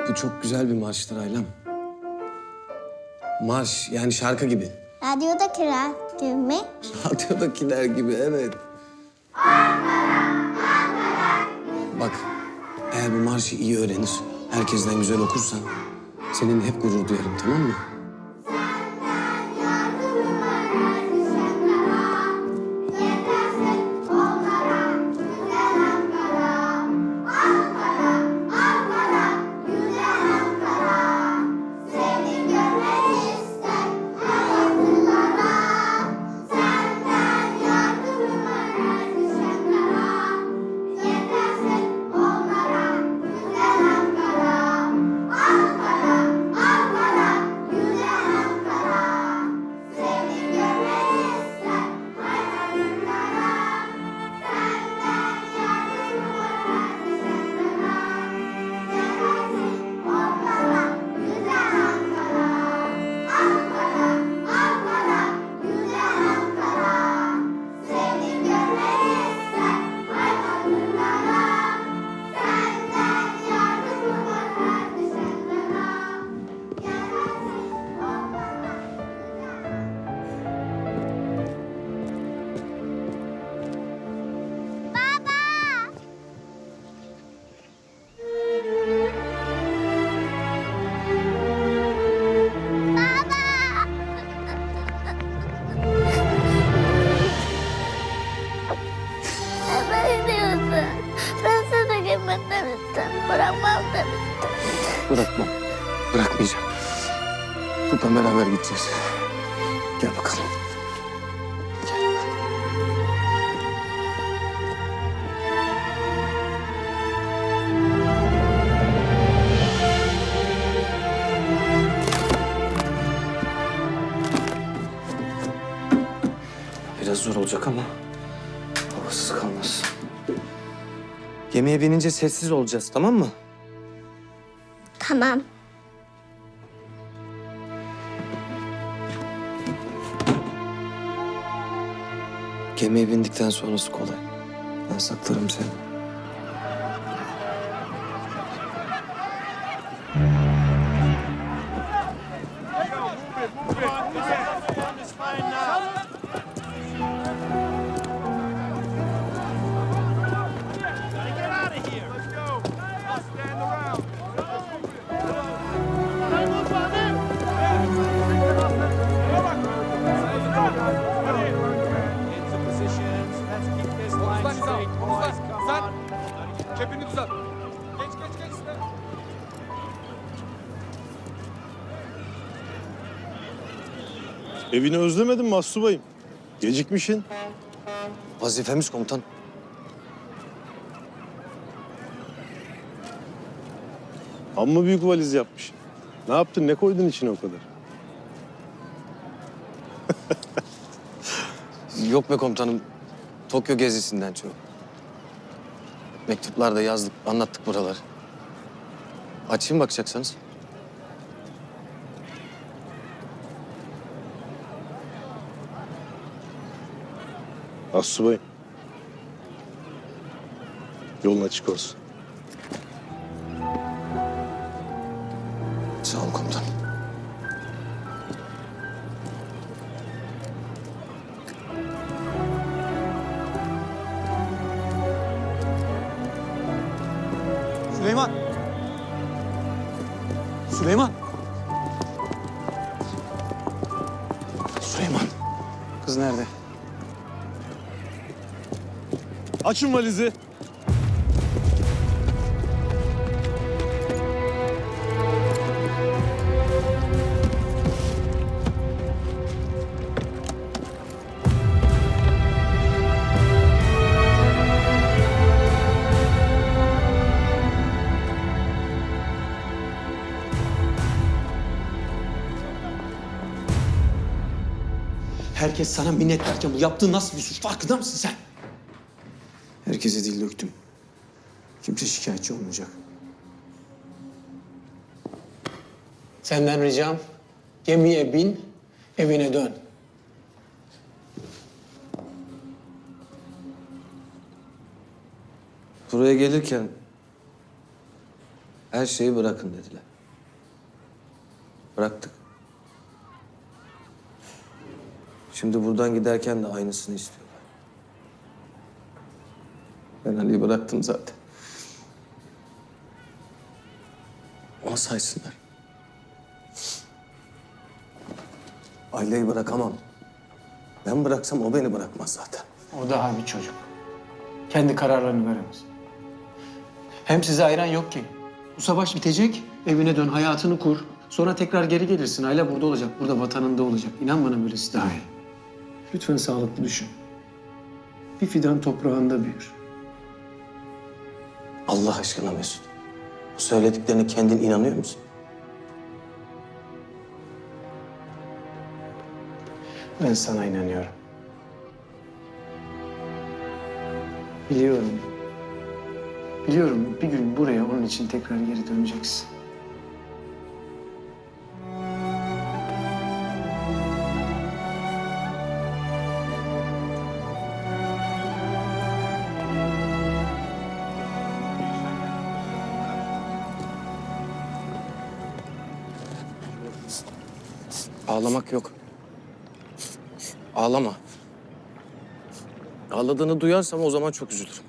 Bu çok güzel bir marştır Aylem. Marş yani şarkı gibi. Radyodakiler gibi mi? Radyodakiler gibi evet. Bak eğer bu marşı iyi öğrenir, herkesten güzel okursan seninle hep gurur duyarım, tamam mı? Ne diyorsun? Ben sana gitmem demiştim. Bırakmam demiştim. Bırakmam. Bırakmayacağım. Buradan beraber gideceğiz. Gel bakalım. Biraz zor olacak ama havasız kalmaz. Gemiye binince sessiz olacağız, tamam mı? Tamam. Gemiye bindikten sonrası kolay. Ben saklarım seni. Kepini düzelt. Geç. Evini özlemedin mi astsubayım? Gecikmişsin. Vazifemiz komutan. Amma büyük valiz yapmış. Ne yaptın, ne koydun içine o kadar? Yok be komutanım. Tokyo gezisinden çok. Mektuplarda yazdık, anlattık buraları. Açayım bakacaksanız. Astsubayım. Yolun açık olsun. Sağ ol komutanım. Süleyman. Süleyman. Süleyman. Kız nerede? Açın valizi. Herkes sana minnettarken bu yaptığın nasıl bir suç? Farkında mısın sen? Herkese dil döktüm. Kimse şikayetçi olmayacak. Senden ricam gemiye bin, evine dön. Buraya gelirken her şeyi bırakın dediler. Bıraktık. Şimdi buradan giderken de aynısını istiyorlar. Ben Ali'yi bıraktım zaten. Ona saysınlar. Aileyi bırakamam. Ben bıraksam o beni bırakmaz zaten. O daha bir çocuk. Kendi kararlarını veremez. Hem size ayıran yok ki. Bu savaş bitecek, evine dön, hayatını kur. Sonra tekrar geri gelirsin. Aile burada olacak, burada vatanında olacak. İnan bana böylesi daha iyi. Lütfen sağlıklı düşün. Bir fidan toprağında büyür. Allah aşkına Mesut. Bu söylediklerine kendin inanıyor musun? Ben sana inanıyorum. Biliyorum. Biliyorum bir gün buraya onun için tekrar geri döneceksin. Ağlamak yok. Ağlama. Ağladığını duyarsam o zaman çok üzülürüm.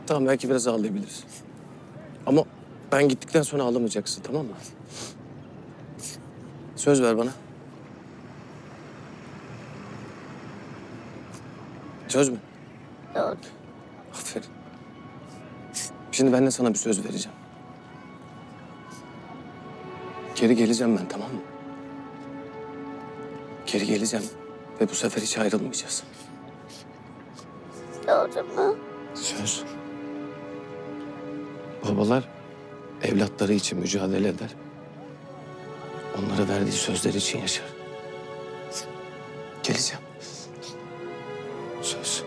Tamam belki biraz ağlayabiliriz. Ama ben gittikten sonra ağlamayacaksın, tamam mı? Söz ver bana. Söz mü? Yok. Aferin. Şimdi ben de sana bir söz vereceğim. Geri geleceğim ben, tamam mı? Geri geleceğim ve bu sefer hiç ayrılmayacağız. Doğru mu? Söz. Babalar evlatları için mücadele eder. Onlara verdiği sözler için yaşar. Geleceğim. Söz.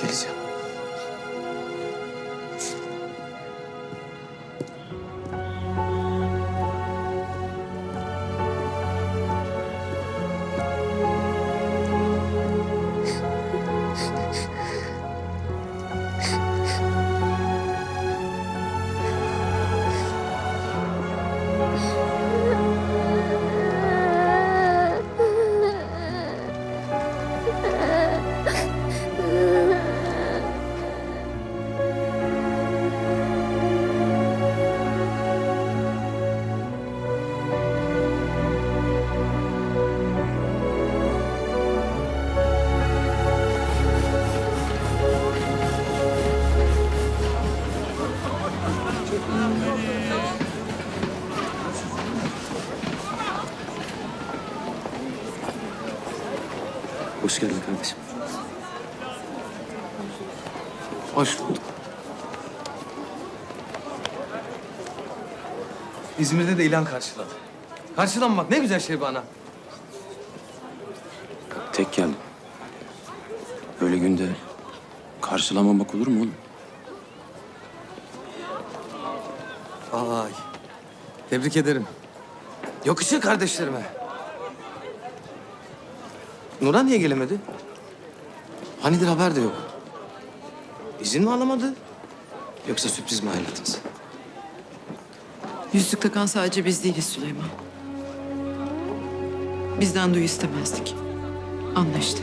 Geleceğim. Hoş geldin kardeşim. Hoş bulduk. İzmir'de de ilan karşıladı. Karşılanmak ne güzel şey bana. Tek geldim. Böyle günde karşılamamak olur mu oğlum? Vay. Tebrik ederim. Yakışır kardeşlerime. Nurhan niye gelemedi? Hanidir haber de yok. İzin mi alamadı? Yoksa sürpriz mi ayrıldınız? Yüzük takan sadece biz değiliz Süleyman. Bizden duyu istemezdik. Anla işte.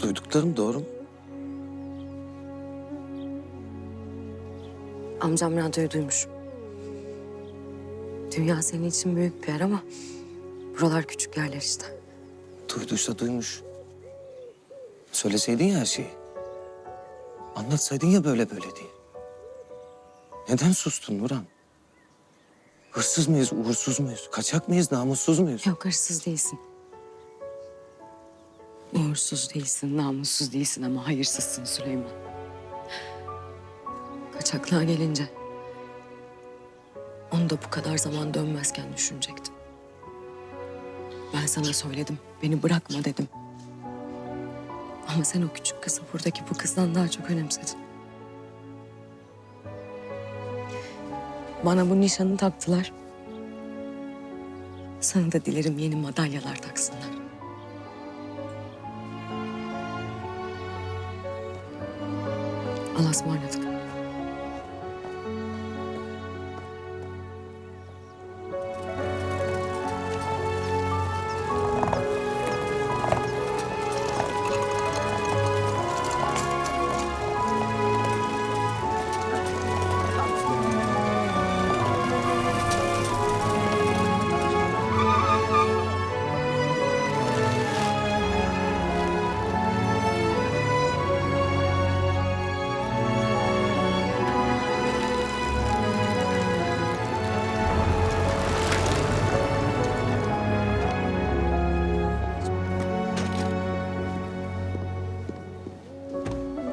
Duyduklarım doğru mu? Amcam radyoyu duymuş. Dünya senin için büyük bir yer ama buralar küçük yerler işte. Duyduysa duymuş. Söyleseydin ya her şeyi. Anlatsaydın ya böyle diye. Neden sustun Nurhan? Hırsız mıyız, uğursuz muyuz? Kaçak mıyız, namussuz muyuz? Yok hırsız değilsin. Uğursuz değilsin, namussuz değilsin ama hayırsızsın Süleyman. Çaklığa gelince onu da bu kadar zaman dönmezken düşünecektim. Ben sana söyledim, beni bırakma dedim. Ama sen o küçük kızı buradaki bu kızdan daha çok önemsedin. Bana bu nişanı taktılar. Sana da dilerim yeni madalyalar taksınlar. Allah'a ısmarladık.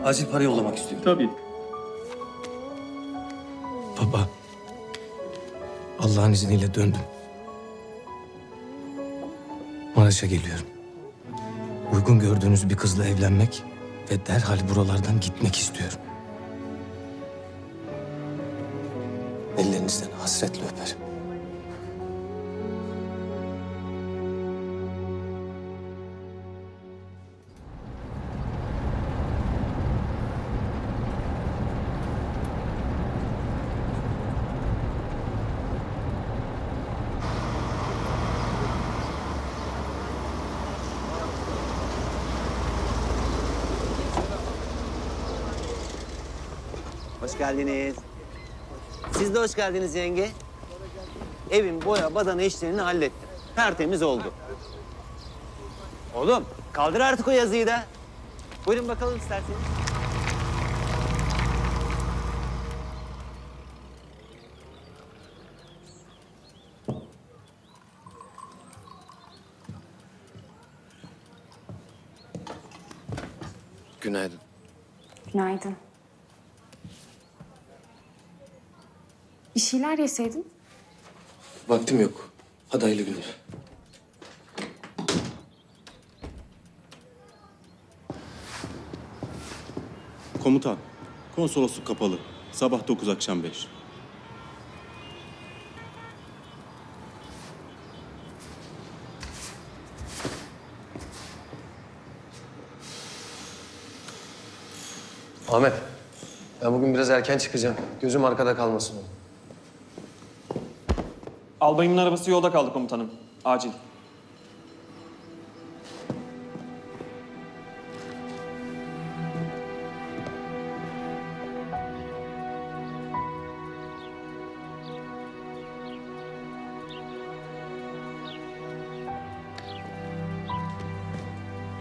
Acil para yollamak istiyorum. Tabii. Baba, Allah'ın izniyle döndüm. Maraş'a geliyorum. Uygun gördüğünüz bir kızla evlenmek ve derhal buralardan gitmek istiyorum. Ellerinizden hasretle öperim. Hoş geldiniz. Siz de hoş geldiniz yenge. Evin boya badana işlerini hallettim. Tertemiz oldu. Oğlum kaldır artık o yazıyı da. Buyurun bakalım isterseniz. Günaydın. Günaydın. Bir şeyler yeseydin. Vaktim yok. Hadi hayırlı günler. Komutan, konsolosluk kapalı. Sabah 9 akşam 5. Ahmet, ben bugün biraz erken çıkacağım. Gözüm arkada kalmasın. Albayımın arabası yolda kaldı komutanım. Acil.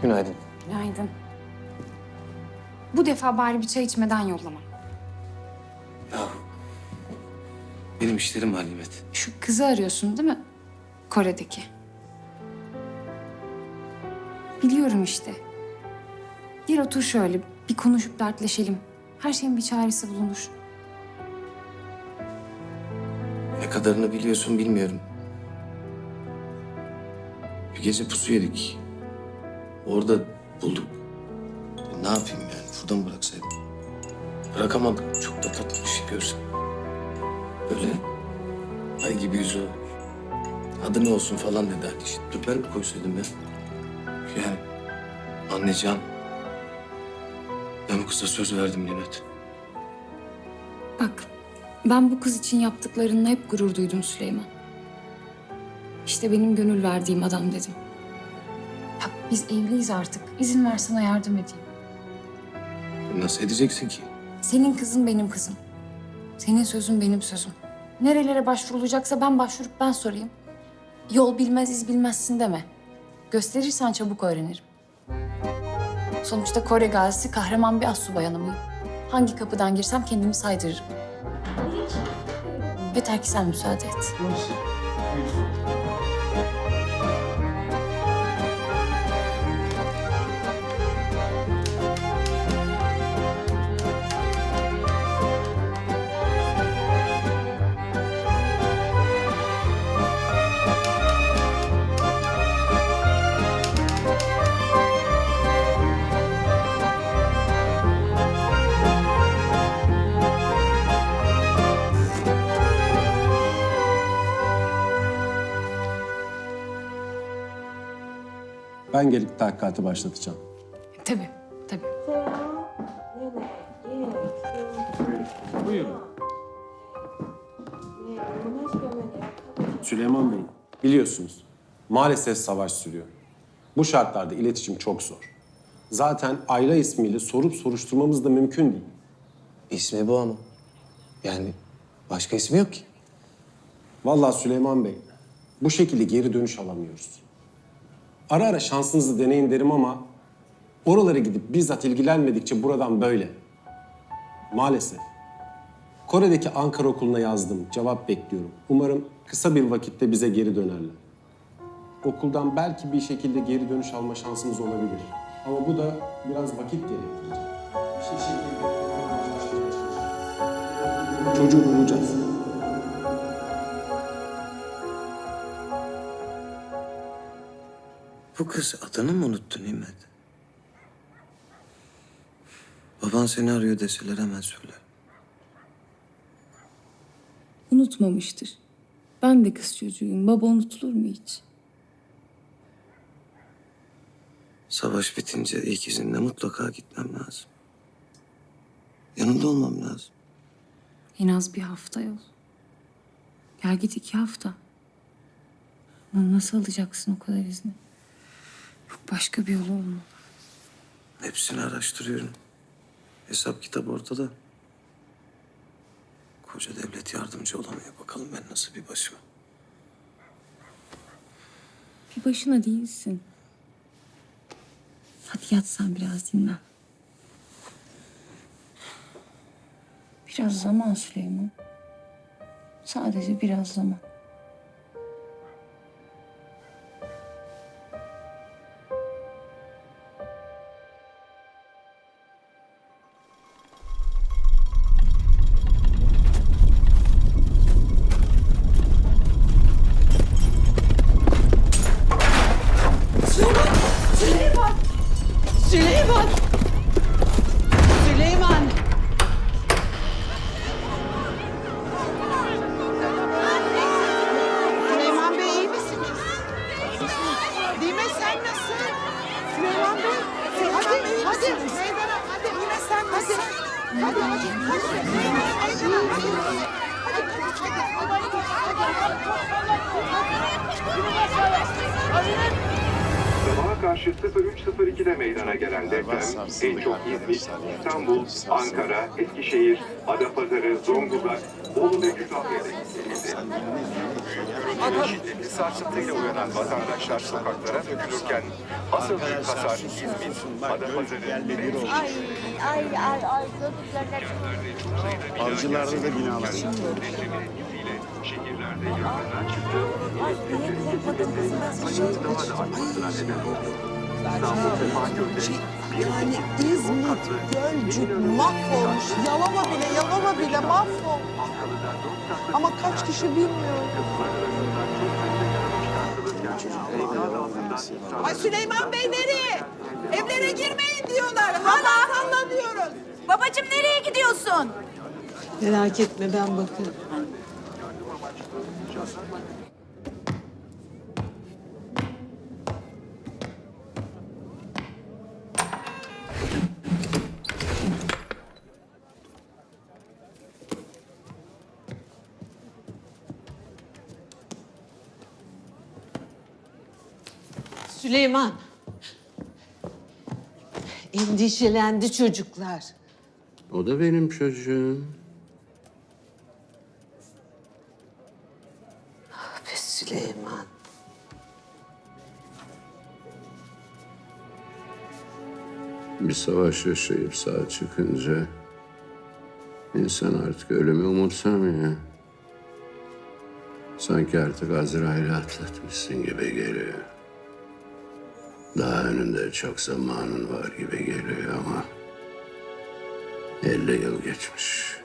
Günaydın. Günaydın. Bu defa bari bir çay içmeden yollama. Ya benim işlerim var Nimet. Şu kızı arıyorsun değil mi? Kore'deki. Biliyorum işte. Gel otur şöyle, bir konuşup dertleşelim. Her şeyin bir çaresi bulunur. Ne kadarını biliyorsun bilmiyorum. Bir gece pusu yedik. Orada bulduk. Ne yapayım yani? Burada mı bıraksaydım? Bırakamadım. Çok da tatlı bir şey görsem. Böyle ay gibi yüzü. Adı ne olsun falan dedi Ali işte. Dur ben mi koysaydım ya? Yani anlayacağım. Ben bu kıza söz verdim Nimet. Bak, ben bu kız için yaptıklarınla hep gurur duydum Süleyman. İşte benim gönül verdiğim adam dedim. Bak biz evliyiz artık. İzin ver sana yardım edeyim. Nasıl edeceksin ki? Senin kızın benim kızım. Senin sözün benim sözüm. Nerelere başvurulacaksa ben başvurup ben sorayım. Yol bilmez iz bilmezsin deme. Gösterirsen çabuk öğrenirim. Sonuçta Kore gazisi kahraman bir assubay hanımıyım. Hangi kapıdan girsem kendimi saydırırım. Yeter ki sen müsaade et. Ben gelip tahkikatı başlatacağım. Tabii, tabii. Buyurun. Süleyman Bey, biliyorsunuz maalesef savaş sürüyor. Bu şartlarda iletişim çok zor. Zaten Ayla ismiyle sorup soruşturmamız da mümkün değil. İsmi bu ama. Yani başka ismi yok ki. Vallahi Süleyman Bey, bu şekilde geri dönüş alamıyoruz. Ara ara şansınızı deneyin derim ama oralara gidip bizzat ilgilenmedikçe buradan böyle. Maalesef. Kore'deki Ankara Okulu'na yazdım, cevap bekliyorum. Umarım kısa bir vakitte bize geri dönerler. Okuldan belki bir şekilde geri dönüş alma şansımız olabilir. Ama bu da biraz vakit gerektirecek. Bir şekilde çocuğu bulacağız. Bu kız adını mı unuttu Nimet? Baban seni arıyor deseler hemen söyle. Unutmamıştır. Ben de kız çocuğuyum. Baba unutulur mu hiç? Savaş bitince ilk izinde mutlaka gitmem lazım. Yanında olmam lazım. En az bir hafta yol. Gel git 2 hafta. Ama nasıl alacaksın o kadar izni? Yok başka bir yolu olmalı. Hepsini araştırıyorum. Hesap kitap ortada. Koca devlet yardımcı olamıyor. Bakalım ben nasıl bir başım. Bir başına değilsin. Hadi yat sen biraz dinlen. Biraz zaman Süleyman. Sadece biraz zaman. Süleyman! Süleyman! Süleyman! Süleyman Bey iyi misiniz? Değil mi? Sen nasılsın? Süleyman Bey, hadi meydana, hadi. Değil mi? Sen nasılsın? Hadi. Sabaha karşı 03.02'de meydana gelen deprem en çok İzmir, İstanbul, Ankara, Eskişehir, Adapazarı, Zonguldak, Bolu ve Kütahya'da hissedildi. Şiddetli sarsıntıyla uyanan vatandaşlar sokaklara dökülürken asıl büyük hasar İzmir, Adapazarı ve Avcılarda da binalar. şehirlerde yangınlar çıktı. Sayının daha da artmasına neden oldu. İstanbul Sefaköy'de Yani İzmit, Gölcük mahvolmuş. Yalova bile mahvolmuş. Ama kaç kişi bilmiyorum. Ay Süleyman Bey nereye? Evlere girmeyin diyorlar. Hala sallanıyoruz. Babacığım nereye gidiyorsun? Merak etme ben bakarım. Süleyman. Endişelendi çocuklar. O da benim çocuğum. Ah be Süleyman. Bir savaş yaşayıp sağ çıkınca insan artık ölümü umursamıyor. Sanki artık Azrail'i atlatmışsın gibi geliyor. Daha önünde çok zamanın var gibi geliyor ama 50 yıl geçmiş.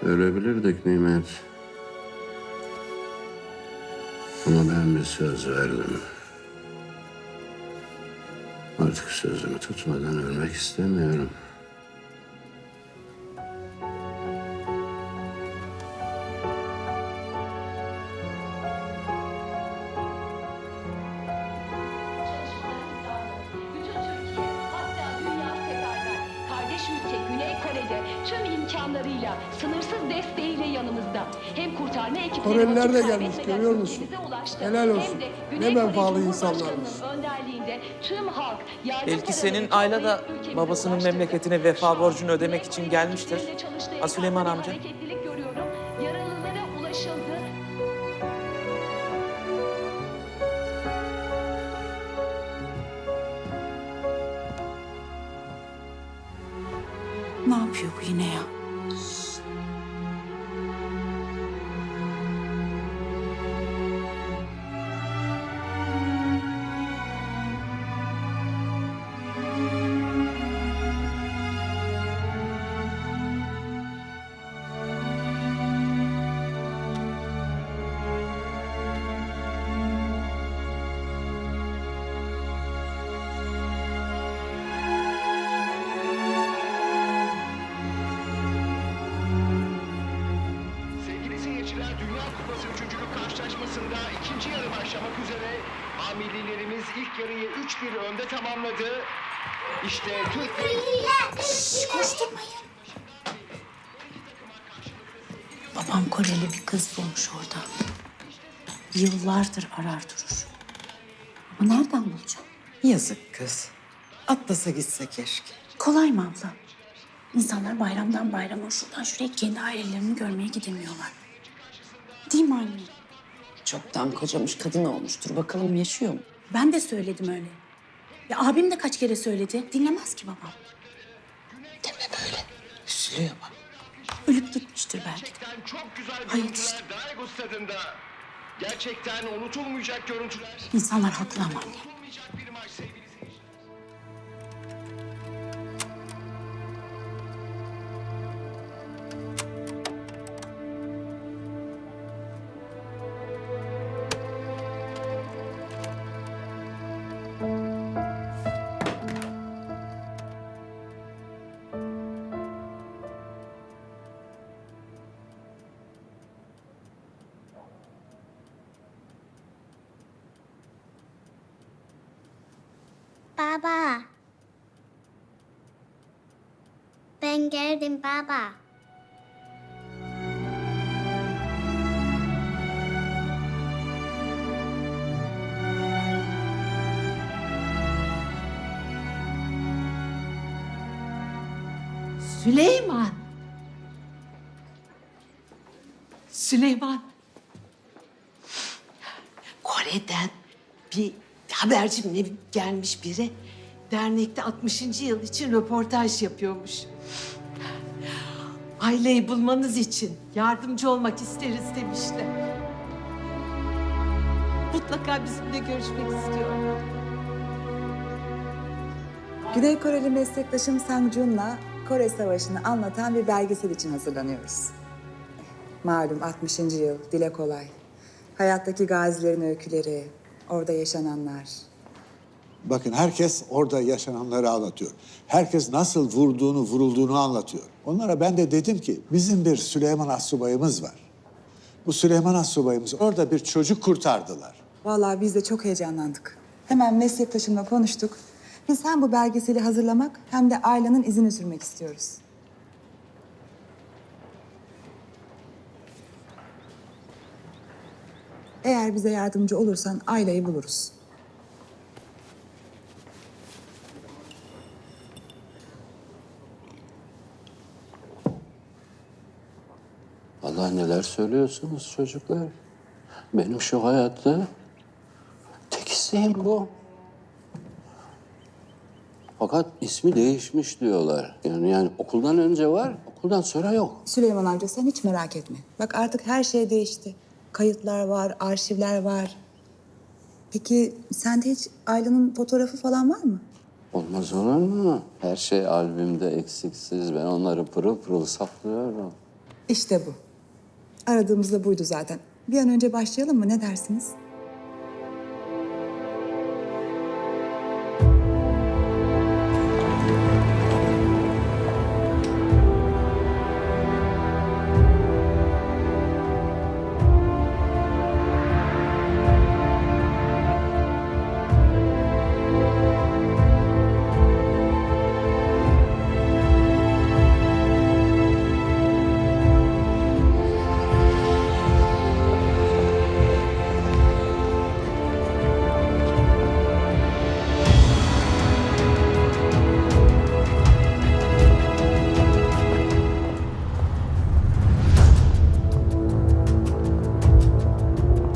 Ölebilirdik Nimet. Ama ben bir söz verdim. Artık sözümü tutmadan ölmek istemiyorum. imkanlarıyla, sınırsız desteğiyle yanımızda. Hem kurtarma ekipleri Koreliler de vakit gelmiş, kaybetmeden görüyor musun? ülkemize ulaştı. Helal olsun. Hem de Ne Güney Kore menfaatli Cumhurbaşkanı'nın insanlarmış. önderliğinde tüm halk yardım Belki senin paralarını Ayla da toplayıp ülkemize babasının ulaştırdı. memleketine vefa borcunu Şu an ödemek için gelmiştir. Güney Kore'nin çalıştığı Ha Süleyman enkazda bir amca. hareketlilik görüyorum. Yaralılara ulaşıldı. Ne yapıyor bu yine ya? Sevgili seyirciler, Dünya Kupası üçüncülük karşılaşmasında ikinci yarı başlamak üzere. Millilerimiz ilk yarıyı 3-1 önde tamamladı. İşte Türkiye... Koşturmayın. Babam Koreli bir kız bulmuş orada. Yıllardır arar durur. Ama nereden bulacağım? Yazık kız. Atlasa gitse keşke. Kolay mı abla? İnsanlar bayramdan bayrama şuradan şuraya kendi ailelerini görmeye gidemiyorlar. Değil mi anne? Çoktan kocamış kadın olmuştur. Bakalım yaşıyor mu? Ben de söyledim öyle. Ya abim de kaç kere söyledi. Dinlemez ki babam. Üzülüyor bak. Ölüp gitmiştir belki de. Çok güzel Hayat işte. görüntüler Daegu stadında. Gerçekten unutulmayacak görüntüler. İnsanlar haklı ama anne. Unutulmayacak bir maç sevgili seyirciler. Baba. Ben geldim baba. Süleyman. Süleyman. Kore'den bir habercimle gelmiş biri. Dernekte 60. yıl için röportaj yapıyormuş. Aileyi bulmanız için yardımcı olmak isteriz demişler. Mutlaka bizimle görüşmek istiyor. Güney Koreli meslektaşım Sang Jun'la Kore Savaşı'nı anlatan bir belgesel için hazırlanıyoruz. Malum 60. yıl, dile kolay. Hayattaki gazilerin öyküleri, orada yaşananlar. Bakın herkes orada yaşananları anlatıyor. Herkes nasıl vurulduğunu anlatıyor. Onlara ben de dedim ki bizim bir Süleyman Astsubay'ımız var. Bu Süleyman Astsubay'ımız orada bir çocuk kurtardılar. Vallahi biz de çok heyecanlandık. Hemen meslektaşımla konuştuk. Biz hem bu belgeseli hazırlamak hem de Ayla'nın izini sürmek istiyoruz. Eğer bize yardımcı olursan Ayla'yı buluruz. Vallahi neler söylüyorsunuz çocuklar. Benim şu hayatta tek isteğim bu. Fakat ismi değişmiş diyorlar. Yani okuldan önce var, okuldan sonra yok. Süleyman amca sen hiç merak etme. Bak artık her şey değişti. Kayıtlar var, arşivler var. Peki sende hiç Ayla'nın fotoğrafı falan var mı? Olmaz olur mu? Her şey albümde eksiksiz. Ben onları pırıl pırıl saklıyorum. İşte bu. Aradığımız da buydu zaten. Bir an önce başlayalım mı? Ne dersiniz?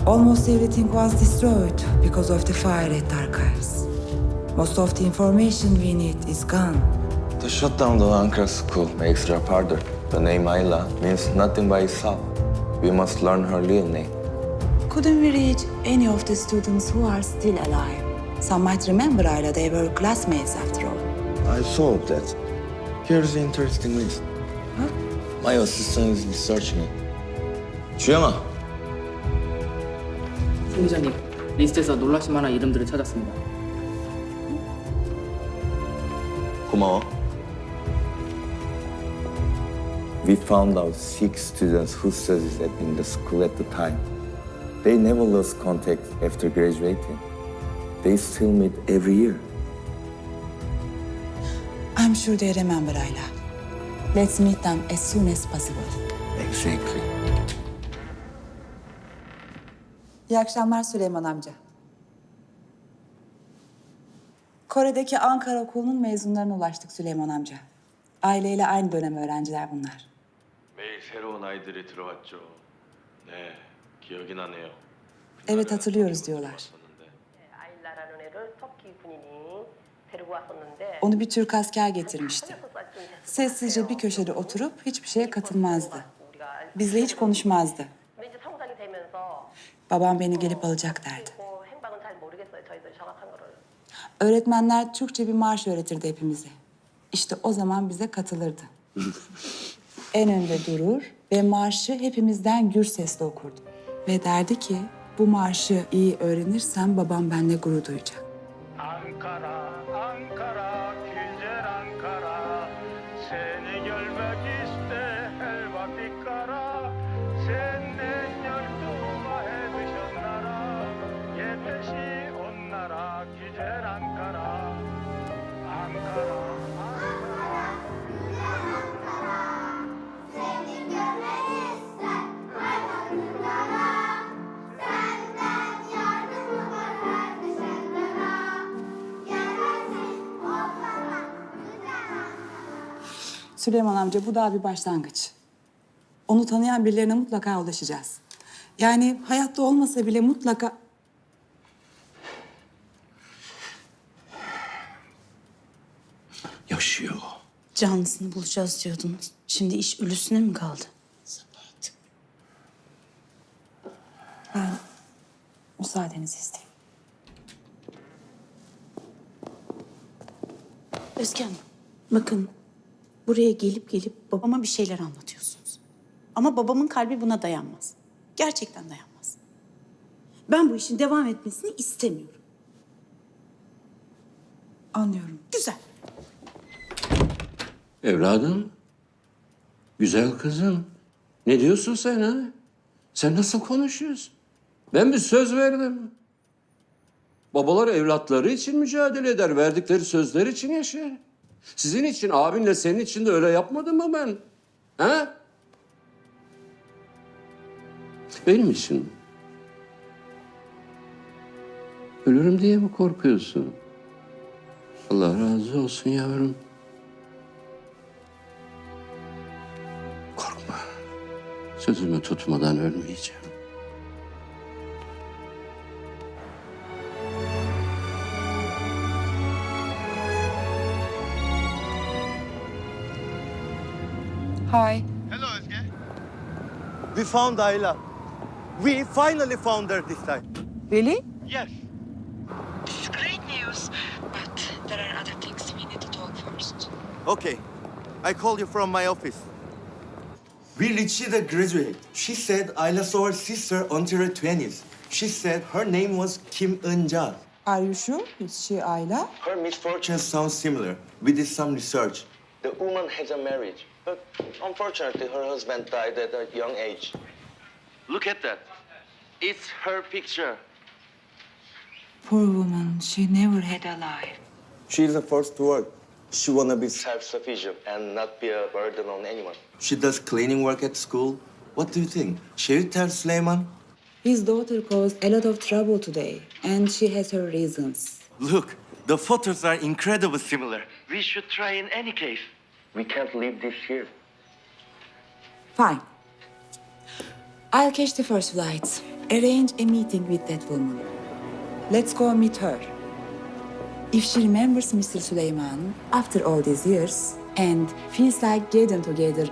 Almost everything was destroyed because of the fire at the archives. Most of the information we need is gone. The shutdown of Ankara school makes it harder. The name Ayla means nothing by itself. We must learn her real name. Couldn't we reach any of the students who are still alive? Some might remember Ayla, they were classmates after all. I saw that. Here's the interesting list. Huh? My assistant is researching it. 주영아. 총장님, 리스트에서 놀라실 만한 이름들을 찾았습니다. 고마워. We found out 6 students who studied in the school at the time. They never lost contact after graduating. They still meet every year. I'm sure they remember Ayla. Let's meet them as soon as possible. Exactly. İyi akşamlar Süleyman amca. Kore'deki Ankara Okulu'nun mezunlarına ulaştık Süleyman amca. Aileyle aynı dönem öğrenciler bunlar. 매일 새로운 아이들이 들어왔죠. 네, 기억이 나네요. Evet hatırlıyoruz diyorlar. Onu bir Türk asker getirmişti. Sessizce bir köşede oturup hiçbir şeye katılmazdı. Bizle hiç konuşmazdı. Babam beni gelip alacak derdi. Öğretmenler Türkçe bir marş öğretirdi hepimize. İşte o zaman bize katılırdı. En önde durur ve marşı hepimizden gür sesle okurdu. Ve derdi ki bu marşı iyi öğrenirsem babam benimle gurur duyacak. Ankara, Ankara, güzel Ankara. Seni görmek iste helvati kara. Senden yardım'a hedişanlara. Yetişi onlara güzel Ankara. Ankara, Ankara. Seni görmek ister helvati kara. Senden yardımı var her düşenlere. Yetersiz onlara güzel. Süleyman amca bu daha bir başlangıç. Onu tanıyan birilerine mutlaka ulaşacağız. Yani hayatta olmasa bile mutlaka... Yaşıyor. Canlısını bulacağız diyordunuz. Şimdi iş ölüsüne mi kaldı? Ben müsaadenizi isteyeyim. Özge Hanım, bakın buraya gelip babama bir şeyler anlatıyorsunuz. Ama babamın kalbi buna dayanmaz. Gerçekten dayanmaz. Ben bu işin devam etmesini istemiyorum. Anlıyorum. Güzel. Evladım, güzel kızım. Ne diyorsun sen ha? Sen nasıl konuşuyorsun? Ben bir söz verdim. Babalar evlatları için mücadele eder, verdikleri sözler için yaşar. Sizin için, abinle senin için de öyle yapmadım mı ben? Ha? Benim için. Ölürüm diye mi korkuyorsun? Allah razı olsun yavrum. Korkma. Sözümü tutmadan ölmeyeceğim. Hi. Hello, Özge. We found Ayla. We finally found her this time. Really? Yes. This is great news. But there are other things we need to talk first. Okay. I call you from my office. We reached a graduate. She said Ayla saw her sister until her 20s. She said her name was Kim Eun-ja. Are you sure? Is she Ayla? Her misfortunes sound similar. We did some research. The woman has a marriage, but unfortunately her husband died at a young age. Look at that. It's her picture. Poor woman, she never had a life. She's the first to work. She wanna be self-sufficient and not be a burden on anyone. She does cleaning work at school. What do you think? Shall you tell Süleyman? His daughter caused a lot of trouble today, and she has her reasons. Look, the photos are incredibly similar. We should try in any case. We can't leave this here. Fine. I'll catch the first flight. Arrange a meeting with that woman. Let's go meet her. If she remembers Mr. Süleyman after all these years and feels like getting together,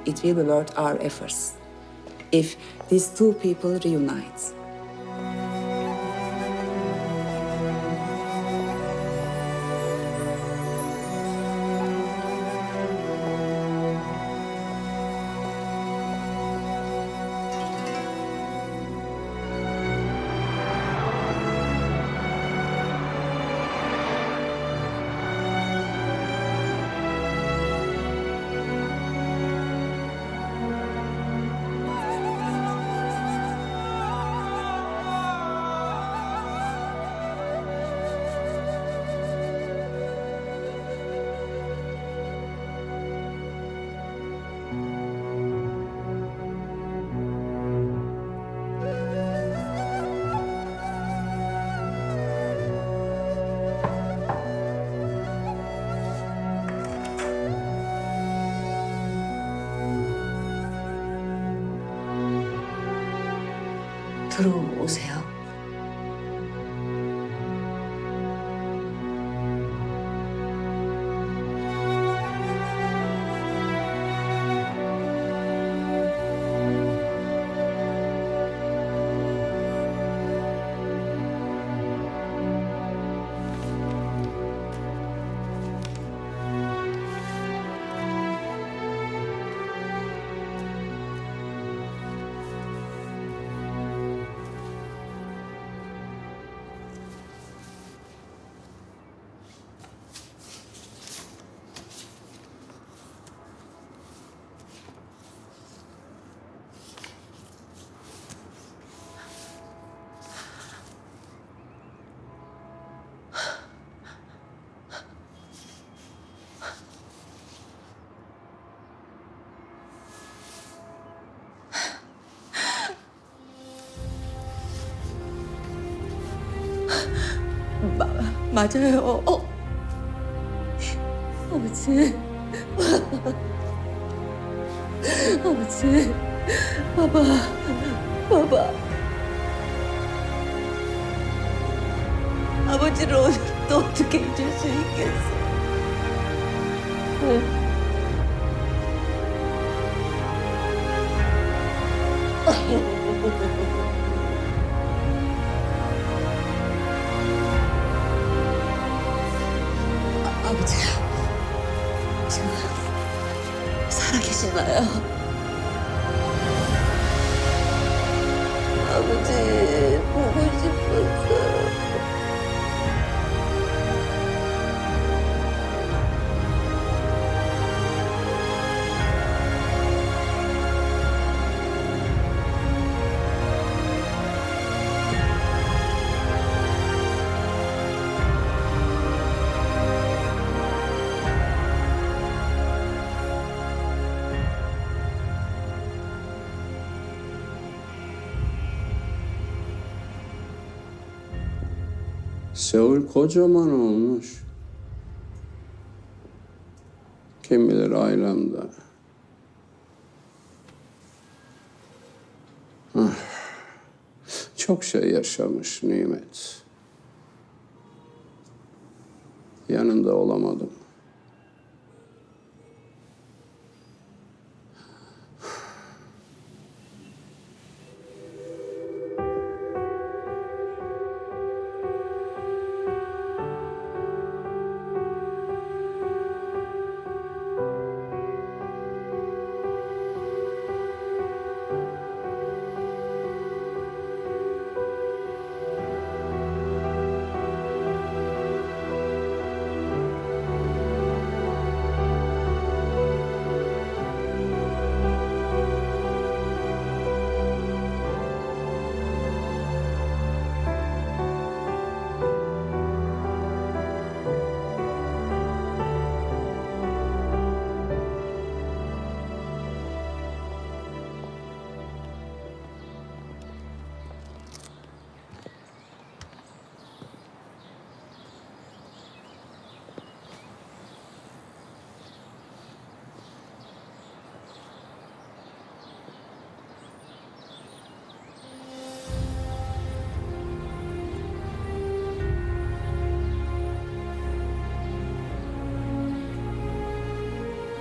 it will be worth our efforts. If these two people reunite. 들어오세요. 맞아요. 아버지. 아버지. 봐봐. 아버지를 오늘 또 어떻게 잊을 수 있겠어? 아버지, 지금 살아계시나요? 아버지, 보고 싶었어요. Seul kocaman olmuş. Kim bilir ailemde. Çok şey yaşamış Nimet. Yanında olamadım.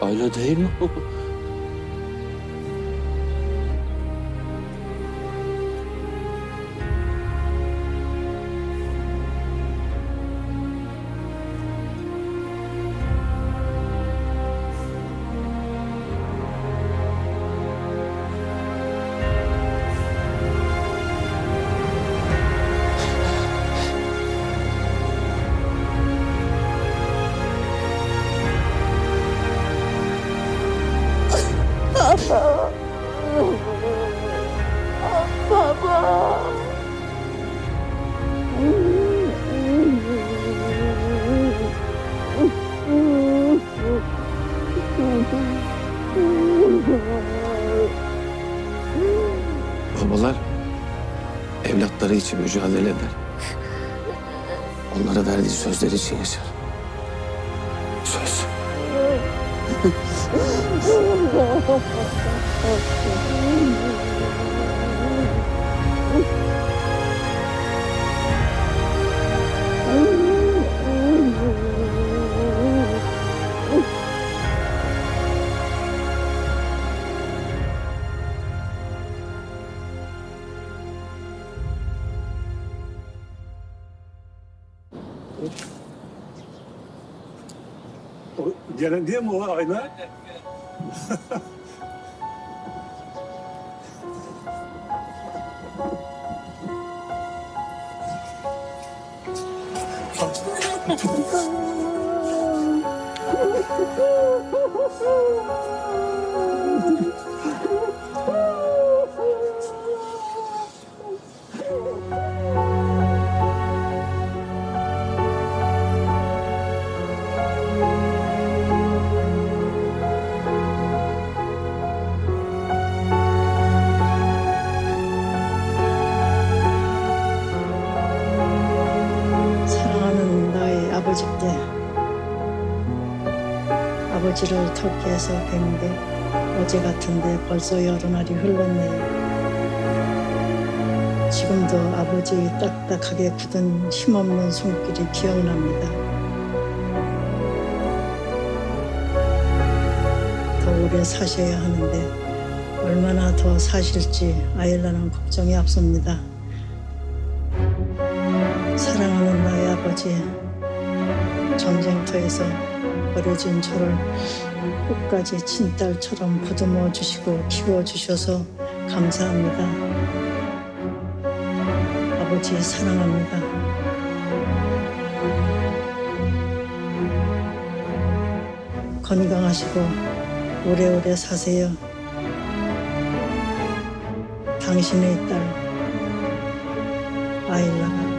Öyle değil mi? Babalar evlatları için mücadele eder. Onlara verdiği sözler için yaşar. Söz. Gelen diye mi o ayna? 사랑하는 나의 아버지께 아버지를 터키에서 뵌 게 어제 같은데 벌써 여러 날이 흘렀네요. 지금도 아버지의 딱딱하게 굳은 힘없는 손길이 기억납니다. 더 오래 사셔야 하는데 얼마나 더 사실지 아일라는 걱정이 앞섭니다. 사랑하는 나의 아버지, 전쟁터에서 버려진 저를 끝까지 친딸처럼 보듬어 주시고 키워주셔서 감사합니다. 아버지 사랑합니다. 건강하시고 오래오래 사세요. 당신의 딸 아일라가